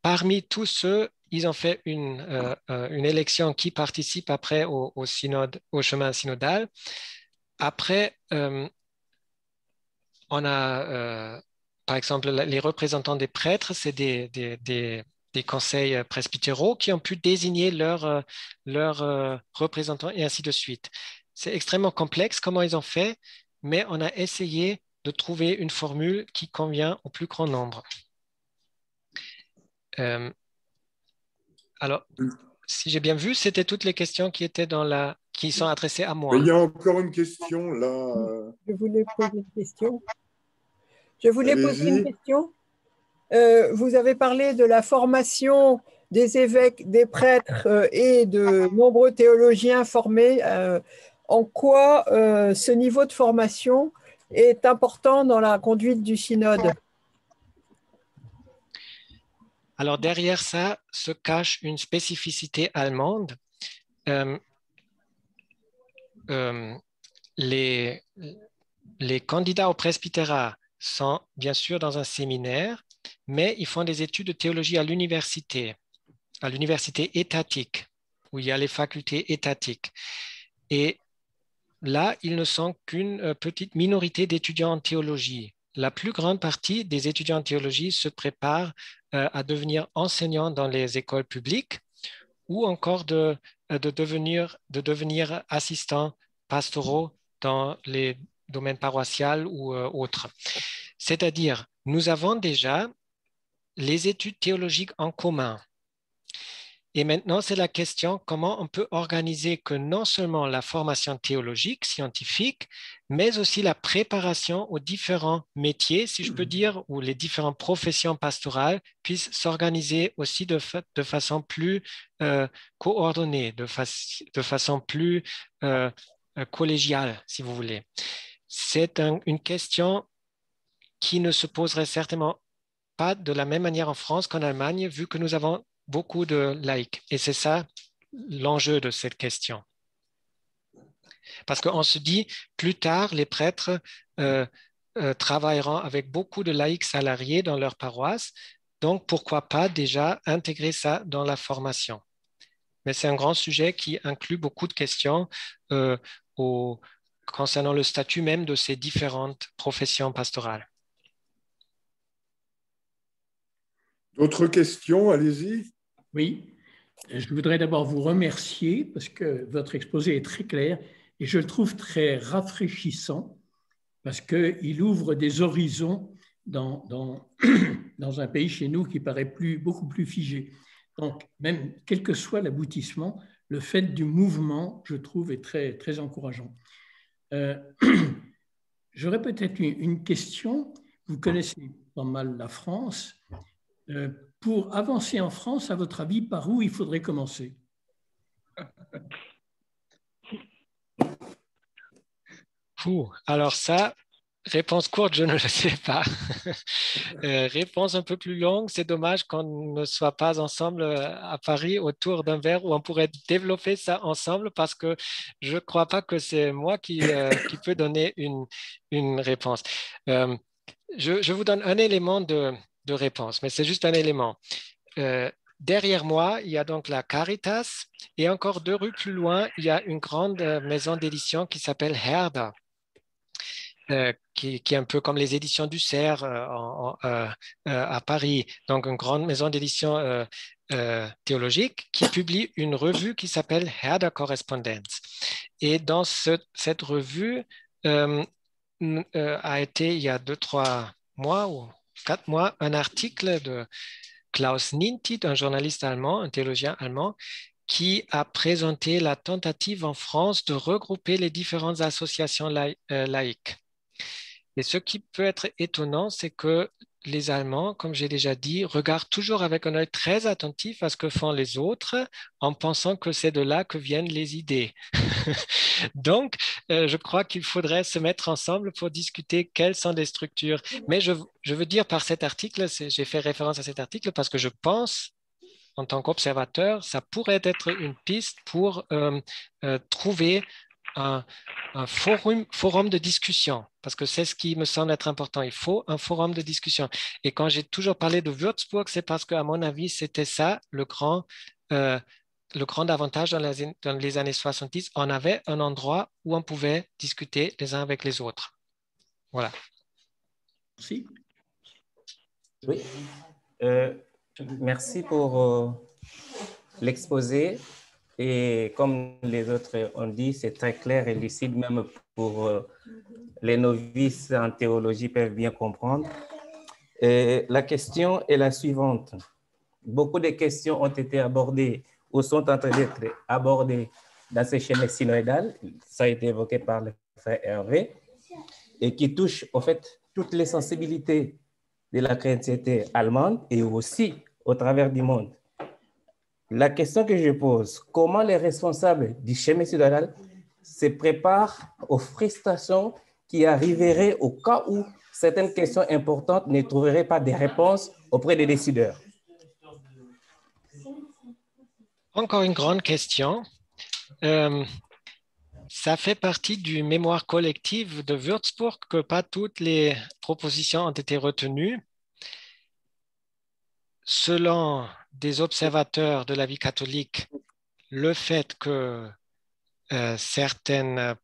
Parmi tous ceux, ils ont fait une élection qui participe après au synode, au chemin synodal. Après, on a, par exemple, les représentants des prêtres, c'est des conseils presbytéraux qui ont pu désigner leurs représentants et ainsi de suite. C'est extrêmement complexe comment ils ont fait, mais on a essayé de trouver une formule qui convient au plus grand nombre. Alors, si j'ai bien vu, c'était toutes les questions qui étaient qui sont adressées à moi. Il y a encore une question là. Je voulais poser une question. Vous avez parlé de la formation des évêques, des prêtres et de nombreux théologiens formés. En quoi ce niveau de formation est important dans la conduite du synode? Alors, derrière ça se cache une spécificité allemande. Les candidats au presbytérat sont bien sûr dans un séminaire, mais ils font des études de théologie à l'université étatique, où il y a les facultés étatiques. Et là, ils ne sont qu'une petite minorité d'étudiants en théologie. La plus grande partie des étudiants en théologie se préparent à devenir enseignants dans les écoles publiques ou encore de devenir assistants pastoraux dans les domaines paroissiaux ou autres. C'est-à-dire, nous avons déjà les études théologiques en commun. Et maintenant, c'est la question comment on peut organiser que non seulement la formation théologique, scientifique, mais aussi la préparation aux différents métiers, si je peux dire, ou les différentes professions pastorales puissent s'organiser aussi de façon plus coordonnée, de façon plus collégiale, si vous voulez. C'est une question qui ne se poserait certainement pas de la même manière en France qu'en Allemagne, vu que nous avons beaucoup de laïcs. Et c'est ça l'enjeu de cette question. Parce qu'on se dit, plus tard, les prêtres travailleront avec beaucoup de laïcs salariés dans leur paroisse, donc pourquoi pas déjà intégrer ça dans la formation. Mais c'est un grand sujet qui inclut beaucoup de questions concernant le statut même de ces différentes professions pastorales. D'autres questions? Allez-y. Oui, je voudrais d'abord vous remercier parce que votre exposé est très clair et je le trouve très rafraîchissant parce qu'il ouvre des horizons dans un pays chez nous qui paraît beaucoup plus figé. Donc, même quel que soit l'aboutissement, le fait du mouvement, je trouve, est très, très encourageant. J'aurais peut-être une question. Vous connaissez pas mal la France. Pour avancer en France, à votre avis, par où il faudrait commencer? Alors ça, réponse courte, je ne le sais pas. Réponse un peu plus longue, c'est dommage qu'on ne soit pas ensemble à Paris autour d'un verre où on pourrait développer ça ensemble parce que je ne crois pas que c'est moi qui peut donner une réponse. Je vous donne un élément de réponse, mais c'est juste un élément. Derrière moi, il y a donc la Caritas et encore 2 rues plus loin, il y a une grande maison d'édition qui s'appelle Herder, qui est un peu comme les éditions du Cerf à Paris, donc une grande maison d'édition théologique qui publie une revue qui s'appelle Herder Correspondence. Et dans cette revue, a été, il y a 2-3 mois ou 4 mois, un article de Klaus Nintit, un journaliste allemand, un théologien allemand, qui a présenté la tentative en France de regrouper les différentes associations laïques. Et ce qui peut être étonnant, c'est que les Allemands, comme j'ai déjà dit, regardent toujours avec un œil très attentif à ce que font les autres en pensant que c'est de là que viennent les idées. Donc, je crois qu'il faudrait se mettre ensemble pour discuter quelles sont les structures. Mais je veux dire par cet article, j'ai fait référence à cet article parce que je pense, en tant qu'observateur, ça pourrait être une piste pour trouver un forum de discussion, parce que c'est ce qui me semble être important. Il faut un forum de discussion. Et quand j'ai toujours parlé de Würzburg, c'est parce qu'à mon avis, c'était ça le grand avantage dans les années 70. On avait un endroit où on pouvait discuter les uns avec les autres. Voilà. Merci. Oui. Merci pour l'exposé. Et comme les autres ont dit, c'est très clair et lucide, même pour les novices en théologie peuvent bien comprendre. Et la question est la suivante. Beaucoup de questions ont été abordées ou sont en train d'être abordées dans ce schéma synodal. Ça a été évoqué par le frère Hervé et qui touche en fait toutes les sensibilités de la chrétienté allemande et aussi au travers du monde. La question que je pose, comment les responsables du schéma synodal se préparent aux frustrations qui arriveraient au cas où certaines questions importantes ne trouveraient pas de réponses auprès des décideurs? Encore une grande question. Ça fait partie du mémoire collectif de Würzburg que pas toutes les propositions ont été retenues. Selon des observateurs de la vie catholique, le fait que certaines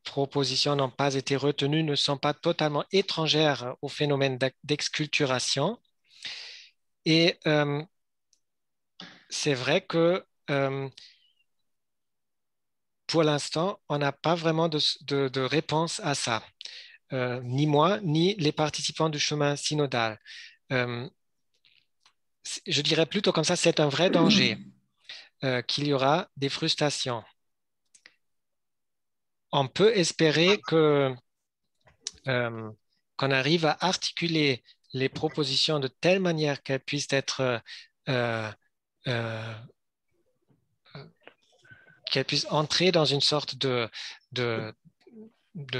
propositions n'ont pas été retenues ne sont pas totalement étrangères au phénomène d'exculturation. Et c'est vrai que pour l'instant, on n'a pas vraiment de réponse à ça, ni moi, ni les participants du chemin synodal. Je dirais plutôt comme ça, c'est un vrai danger qu'il y aura des frustrations. On peut espérer qu'on arrive à articuler les propositions de telle manière qu'elles puissent être qu'elles puissent entrer dans une sorte de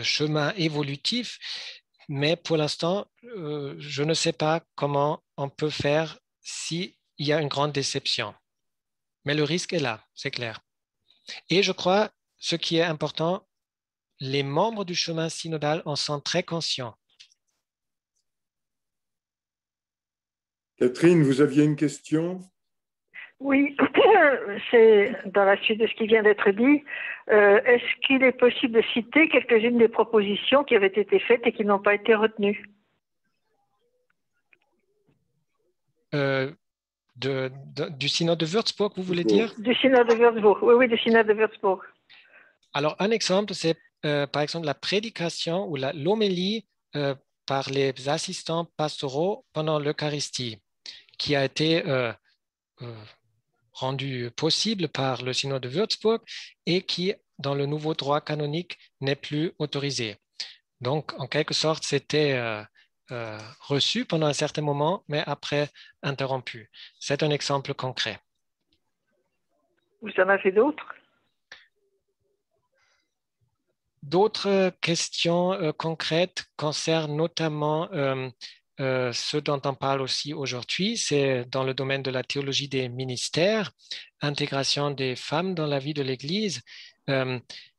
chemin évolutif, mais pour l'instant, je ne sais pas comment on peut faire s'il y a une grande déception. Mais le risque est là, c'est clair. Et je crois, ce qui est important, les membres du chemin synodal en sont très conscients. Catherine, vous aviez une question? Oui, c'est dans la suite de ce qui vient d'être dit. Est-ce qu'il est possible de citer quelques-unes des propositions qui avaient été faites et qui n'ont pas été retenues? Du synode de Würzburg, vous voulez dire? Du synode de Würzburg, oui, du synode de Würzburg. Alors, un exemple, c'est par exemple la prédication ou l'homélie par les assistants pastoraux pendant l'Eucharistie, qui a été rendu possible par le synode de Würzburg et qui, dans le nouveau droit canonique, n'est plus autorisé. Donc, en quelque sorte, c'était reçu pendant un certain moment, mais après interrompu. C'est un exemple concret. Vous en avez d'autres? D'autres questions concrètes concernent notamment ce dont on parle aussi aujourd'hui, c'est dans le domaine de la théologie des ministères, intégration des femmes dans la vie de l'Église.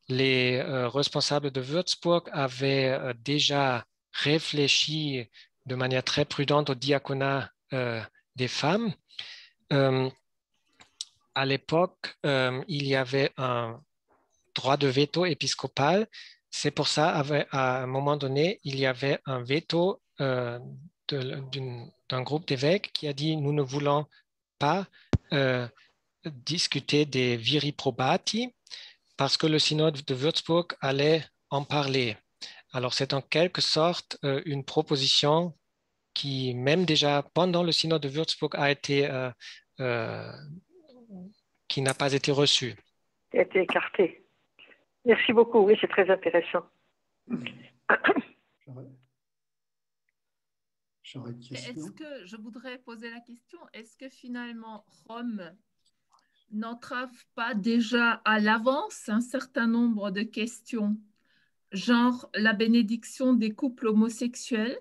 Les responsables de Würzburg avaient déjà réfléchi de manière très prudente au diaconat des femmes. À l'époque, il y avait un droit de veto épiscopal. C'est pour ça, à un moment donné, il y avait un veto d'un groupe d'évêques qui a dit « Nous ne voulons pas discuter des viri probati » parce que le synode de Würzburg allait en parler. Alors, c'est en quelque sorte une proposition qui, même déjà pendant le synode de Würzburg, qui n'a pas été reçue. Qui a été écartée. Merci beaucoup, oui, c'est très intéressant. Est-ce que, je voudrais poser la question, est-ce que finalement Rome n'entrave pas déjà à l'avance un certain nombre de questions, genre la bénédiction des couples homosexuels?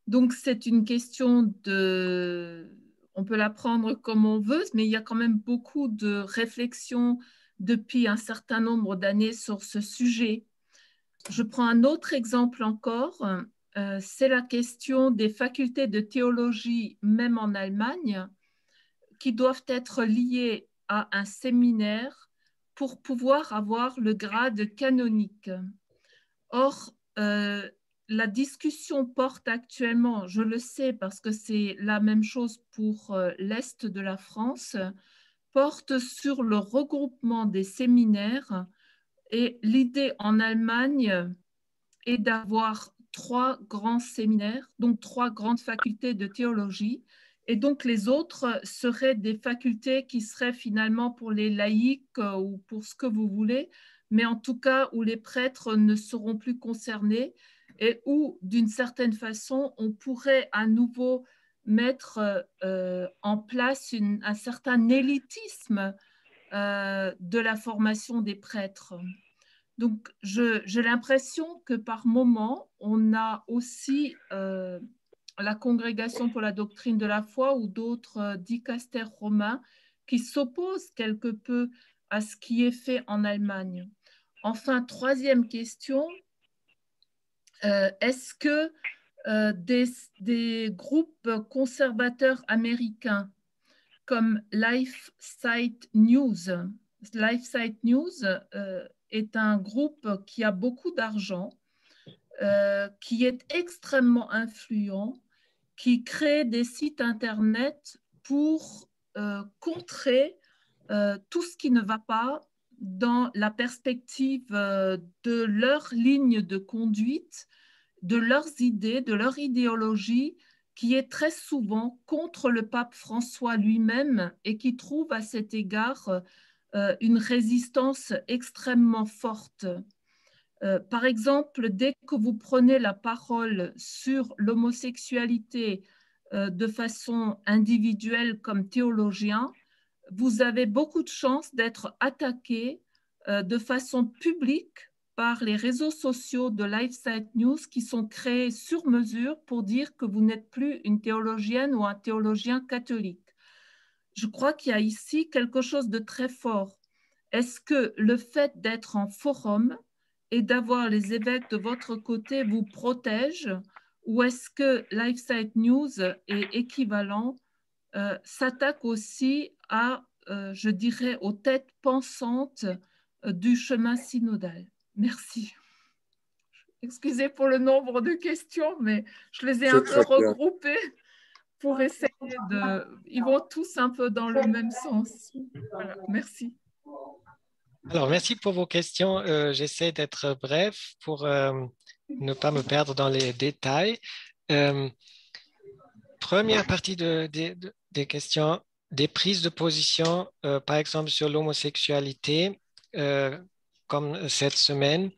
Donc c'est une question on peut la prendre comme on veut, mais il y a quand même beaucoup de réflexions depuis un certain nombre d'années sur ce sujet. Je prends un autre exemple encore, c'est la question des facultés de théologie, même en Allemagne, qui doivent être liées à un séminaire pour pouvoir avoir le grade canonique. Or, la discussion porte actuellement, je le sais parce que c'est la même chose pour l'Est de la France, porte sur le regroupement des séminaires. Et l'idée en Allemagne est d'avoir 3 grands séminaires, donc 3 grandes facultés de théologie. Et donc les autres seraient des facultés qui seraient finalement pour les laïcs ou pour ce que vous voulez, mais en tout cas où les prêtres ne seront plus concernés et où d'une certaine façon on pourrait à nouveau mettre en place un certain élitisme de la formation des prêtres. Donc, j'ai l'impression que par moment, on a aussi la Congrégation pour la doctrine de la foi ou d'autres dicastères romains qui s'opposent quelque peu à ce qui est fait en Allemagne. Enfin, troisième question, est-ce que des groupes conservateurs américains comme LifeSite News est un groupe qui a beaucoup d'argent, qui est extrêmement influent, qui crée des sites Internet pour contrer tout ce qui ne va pas dans la perspective de leur ligne de conduite, de leurs idées, de leur idéologie, qui est très souvent contre le pape François lui-même et qui trouve à cet égard une résistance extrêmement forte. Par exemple, dès que vous prenez la parole sur l'homosexualité de façon individuelle comme théologien, vous avez beaucoup de chances d'être attaqué de façon publique par les réseaux sociaux de LifeSite News qui sont créés sur mesure pour dire que vous n'êtes plus une théologienne ou un théologien catholique. Je crois qu'il y a ici quelque chose de très fort. Est-ce que le fait d'être en forum et d'avoir les évêques de votre côté vous protège, ou est-ce que LifeSite News est équivalent, s'attaque aussi à, je dirais, aux têtes pensantes du chemin synodal? Merci. Excusez pour le nombre de questions, mais je les ai un peu regroupées pour essayer de... Ils vont tous un peu dans le même sens. Voilà, merci. Alors, merci pour vos questions. J'essaie d'être bref pour ne pas me perdre dans les détails. Première partie des questions, des prises de position, par exemple sur l'homosexualité, comme cette semaine,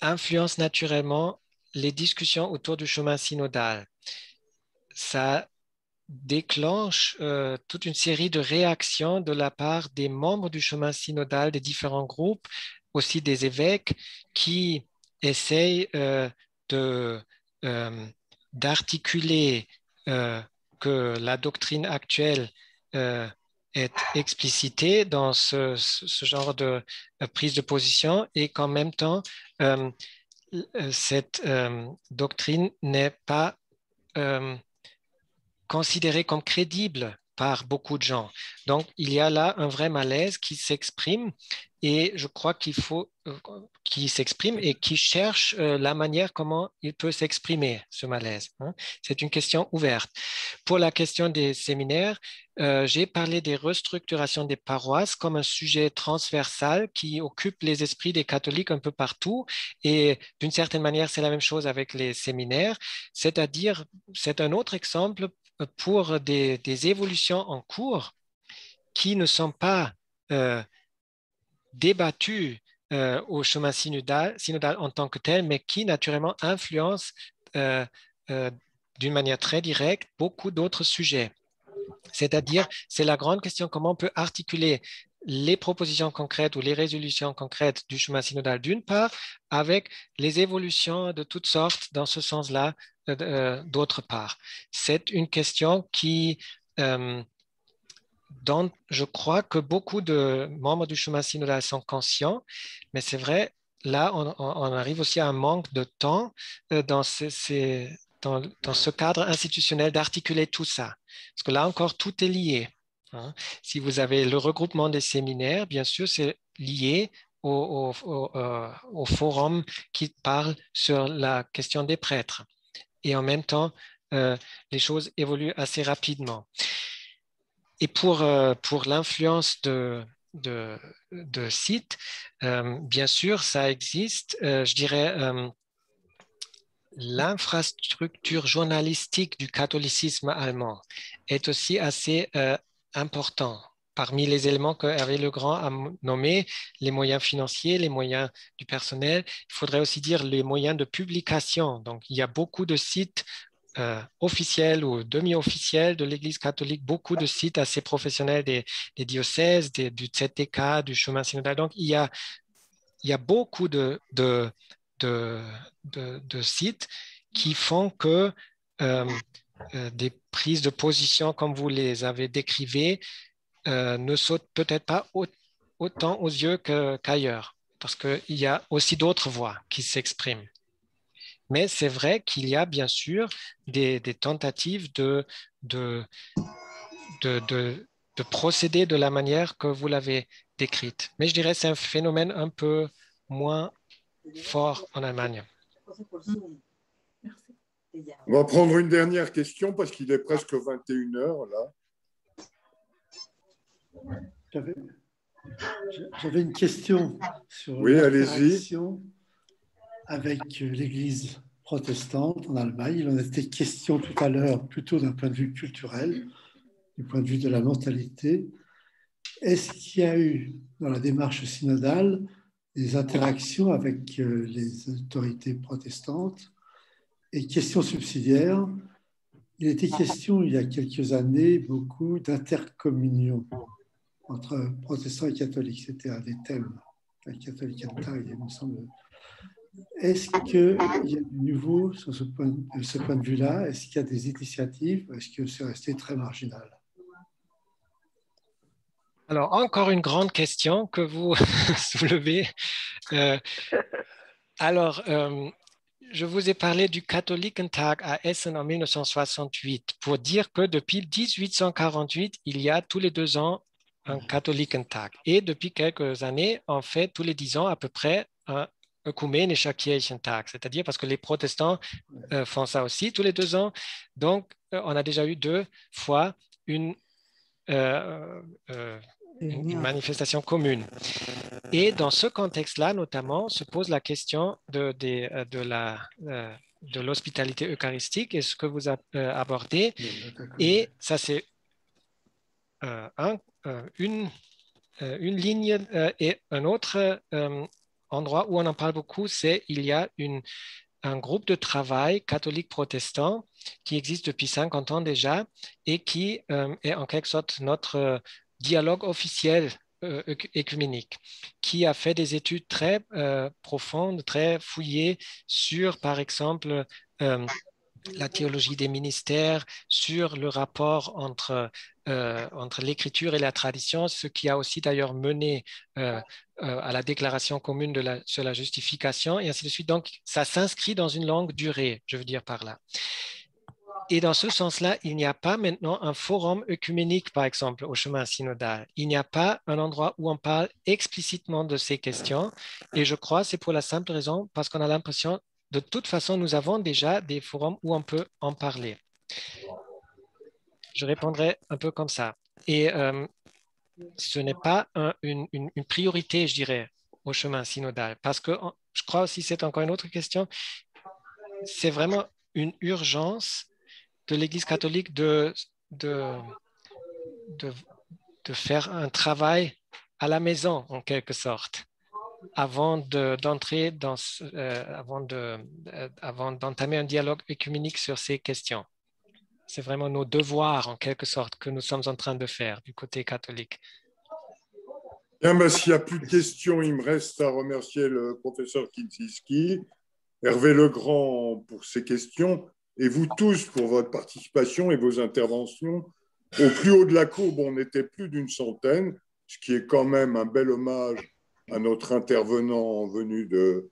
influence naturellement les discussions autour du chemin synodal. Ça déclenche toute une série de réactions de la part des membres du chemin synodal, des différents groupes, aussi des évêques qui essayent d'articuler que la doctrine actuelle est explicitée dans ce genre de prise de position et qu'en même temps, cette doctrine n'est pas considérée comme crédible par beaucoup de gens. Donc, il y a là un vrai malaise qui s'exprime et je crois qu'il s'exprime et qui cherche la manière comment il peut s'exprimer, ce malaise. C'est une question ouverte. Pour la question des séminaires, j'ai parlé des restructurations des paroisses comme un sujet transversal qui occupe les esprits des catholiques un peu partout. Et d'une certaine manière, c'est la même chose avec les séminaires, c'est-à-dire, c'est un autre exemple pour des évolutions en cours qui ne sont pas débattues au chemin synodal en tant que tel, mais qui naturellement influencent d'une manière très directe beaucoup d'autres sujets. C'est-à-dire, c'est la grande question comment on peut articuler les propositions concrètes ou les résolutions concrètes du chemin synodal d'une part, avec les évolutions de toutes sortes dans ce sens-là d'autre part. C'est une question qui, dont je crois que beaucoup de membres du chemin synodal sont conscients, mais c'est vrai, là, on arrive aussi à un manque de temps dans ce cadre institutionnel d'articuler tout ça. Parce que là encore, tout est lié. Si vous avez le regroupement des séminaires, bien sûr, c'est lié au forum qui parle sur la question des prêtres. Et en même temps, les choses évoluent assez rapidement. Et pour l'influence de sites, bien sûr, ça existe. Je dirais, l'infrastructure journalistique du catholicisme allemand est aussi assez important. Parmi les éléments qu'Hervé Legrand a nommés, les moyens financiers, les moyens du personnel, il faudrait aussi dire les moyens de publication. Donc, il y a beaucoup de sites officiels ou demi-officiels de l'Église catholique, beaucoup de sites assez professionnels des diocèses, du ZTK, du chemin synodal. Donc, il y a beaucoup de sites qui font que des prises de position, comme vous les avez décrivées, ne sautent peut-être pas autant aux yeux qu'ailleurs, parce qu'il y a aussi d'autres voix qui s'expriment. Mais c'est vrai qu'il y a bien sûr des tentatives de procéder de la manière que vous l'avez décrite. Mais je dirais que c'est un phénomène un peu moins fort en Allemagne. On va prendre une dernière question parce qu'il est presque 21h là. J'avais une question sur l'interaction avec l'Église protestante en Allemagne. Il en était question tout à l'heure, plutôt d'un point de vue culturel, du point de vue de la mentalité. Est-ce qu'il y a eu, dans la démarche synodale, des interactions avec les autorités protestantes? Et question subsidiaire, il était question il y a quelques années beaucoup d'intercommunion entre protestants et catholiques. C'était un des thèmes, la catholique il me semble. Est-ce qu'il y a du nouveau sur ce point de vue-là? Est-ce qu'il y a des initiatives? Est-ce que c'est resté très marginal? Alors, encore une grande question que vous soulevez. Je vous ai parlé du Katholikentag à Essen en 1968 pour dire que depuis 1848, il y a tous les 2 ans un Katholikentag. Et depuis quelques années, on fait tous les 10 ans à peu près un Ökumenischer Kirchentag, c'est-à-dire parce que les protestants font ça aussi tous les 2 ans. Donc, on a déjà eu 2 fois une manifestation commune. Et dans ce contexte-là, notamment, se pose la question de l'hospitalité eucharistique et ce que vous abordez. Et ça, c'est une ligne et un autre endroit où on en parle beaucoup, c'est il y a un groupe de travail catholique protestant qui existe depuis 50 ans déjà et qui est en quelque sorte notre dialogue officiel écuménique, qui a fait des études très profondes, très fouillées sur, par exemple, la théologie des ministères, sur le rapport entre l'écriture et la tradition, ce qui a aussi d'ailleurs mené à la déclaration commune sur la justification, et ainsi de suite. Donc, ça s'inscrit dans une longue durée, je veux dire par là. Et dans ce sens-là, il n'y a pas maintenant un forum œcuménique, par exemple, au chemin synodal. Il n'y a pas un endroit où on parle explicitement de ces questions. Et je crois que c'est pour la simple raison, parce qu'on a l'impression, de toute façon, nous avons déjà des forums où on peut en parler. Je répondrai un peu comme ça. Et ce n'est pas une priorité, je dirais, au chemin synodal. Parce que je crois aussi, c'est encore une autre question, c'est vraiment une urgence de l'Église catholique de faire un travail à la maison, en quelque sorte, avant d'entamer un dialogue œcuménique sur ces questions. C'est vraiment nos devoirs, en quelque sorte, que nous sommes en train de faire du côté catholique. Bien, ben, s'il n'y a plus de questions, il me reste à remercier le professeur Kinczynski, Hervé Legrand pour ses questions, et vous tous pour votre participation et vos interventions. Au plus haut de la courbe, on était plus d'une centaine, ce qui est quand même un bel hommage à notre intervenant venu de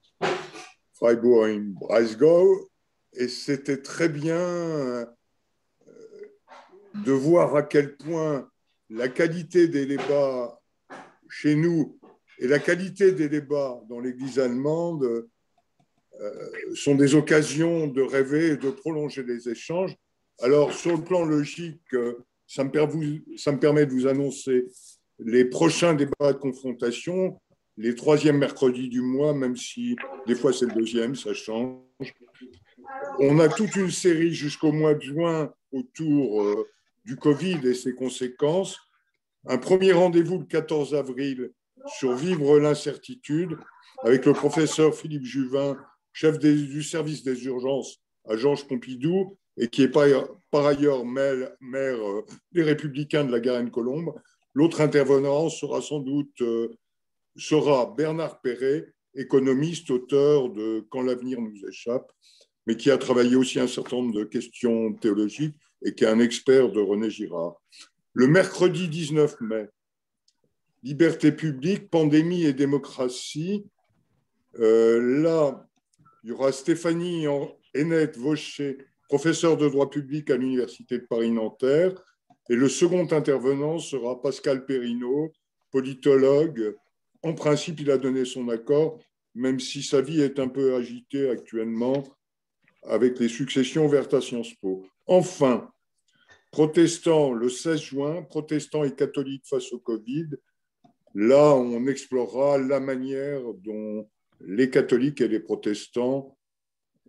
Freiburg et Breisgau. Et c'était très bien de voir à quel point la qualité des débats chez nous et la qualité des débats dans l'Église allemande sont des occasions de rêver et de prolonger les échanges. Alors, sur le plan logique, ça me permet de vous annoncer les prochains débats de confrontation, les 3e mercredis du mois, même si des fois c'est le 2e, ça change. On a toute une série jusqu'au mois de juin autour du Covid et ses conséquences. Un premier rendez-vous le 14 avril sur Vivre l'incertitude avec le professeur Philippe Juvin, chef du service des urgences à Georges Pompidou et qui est par ailleurs maire des Républicains de la Garenne-Colombe. L'autre intervenant sera sans doute Bernard Perret, économiste, auteur de « Quand l'avenir nous échappe », mais qui a travaillé aussi un certain nombre de questions théologiques et qui est un expert de René Girard. Le mercredi 19 mai, Liberté publique, pandémie et démocratie. Là, il y aura Stéphanie Hennette-Vaucher, professeure de droit public à l'Université de Paris-Nanterre. Et le second intervenant sera Pascal Perrineau, politologue. En principe, il a donné son accord, même si sa vie est un peu agitée actuellement avec les successions ouvertes à Sciences Po. Enfin, protestants le 16 juin, protestants et catholiques face au Covid. Là, on explorera la manière dont les catholiques et les protestants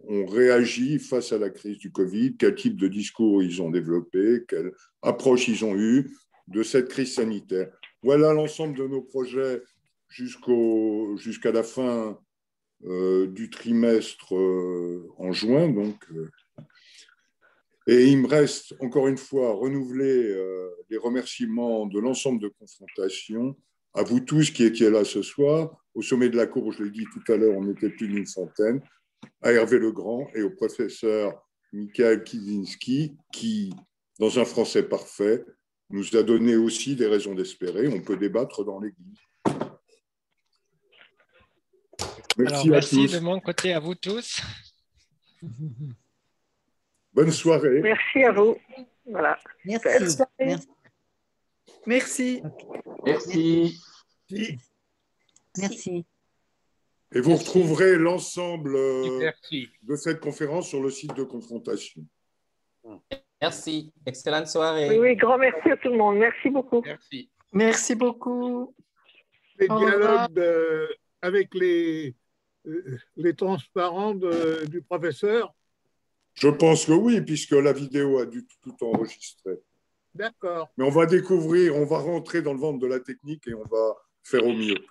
ont réagi face à la crise du Covid, quel type de discours ils ont développé, quelle approche ils ont eue de cette crise sanitaire. Voilà l'ensemble de nos projets jusqu'à la fin du trimestre en juin. Donc, et il me reste encore une fois à renouveler les remerciements de l'ensemble de Confrontation, à vous tous qui étiez là ce soir. Au sommet de la courbe, je l'ai dit tout à l'heure, on était plus d'une centaine, à Hervé Legrand et au professeur Michael Kinczynski, qui, dans un français parfait, nous a donné aussi des raisons d'espérer. On peut débattre dans l'Église. Merci de mon côté à vous tous. Bonne soirée. Merci à vous. Voilà. Merci. Merci. Merci. Merci. Et vous retrouverez l'ensemble de cette conférence sur le site de Confrontation. Merci. Excellente soirée. Oui, grand merci à tout le monde. Merci beaucoup. Merci. Merci beaucoup. Les dialogues avec les transparents du professeur. Je pense que oui, puisque la vidéo a dû tout enregistrer. D'accord. Mais on va découvrir, on va rentrer dans le ventre de la technique et on va faire au mieux.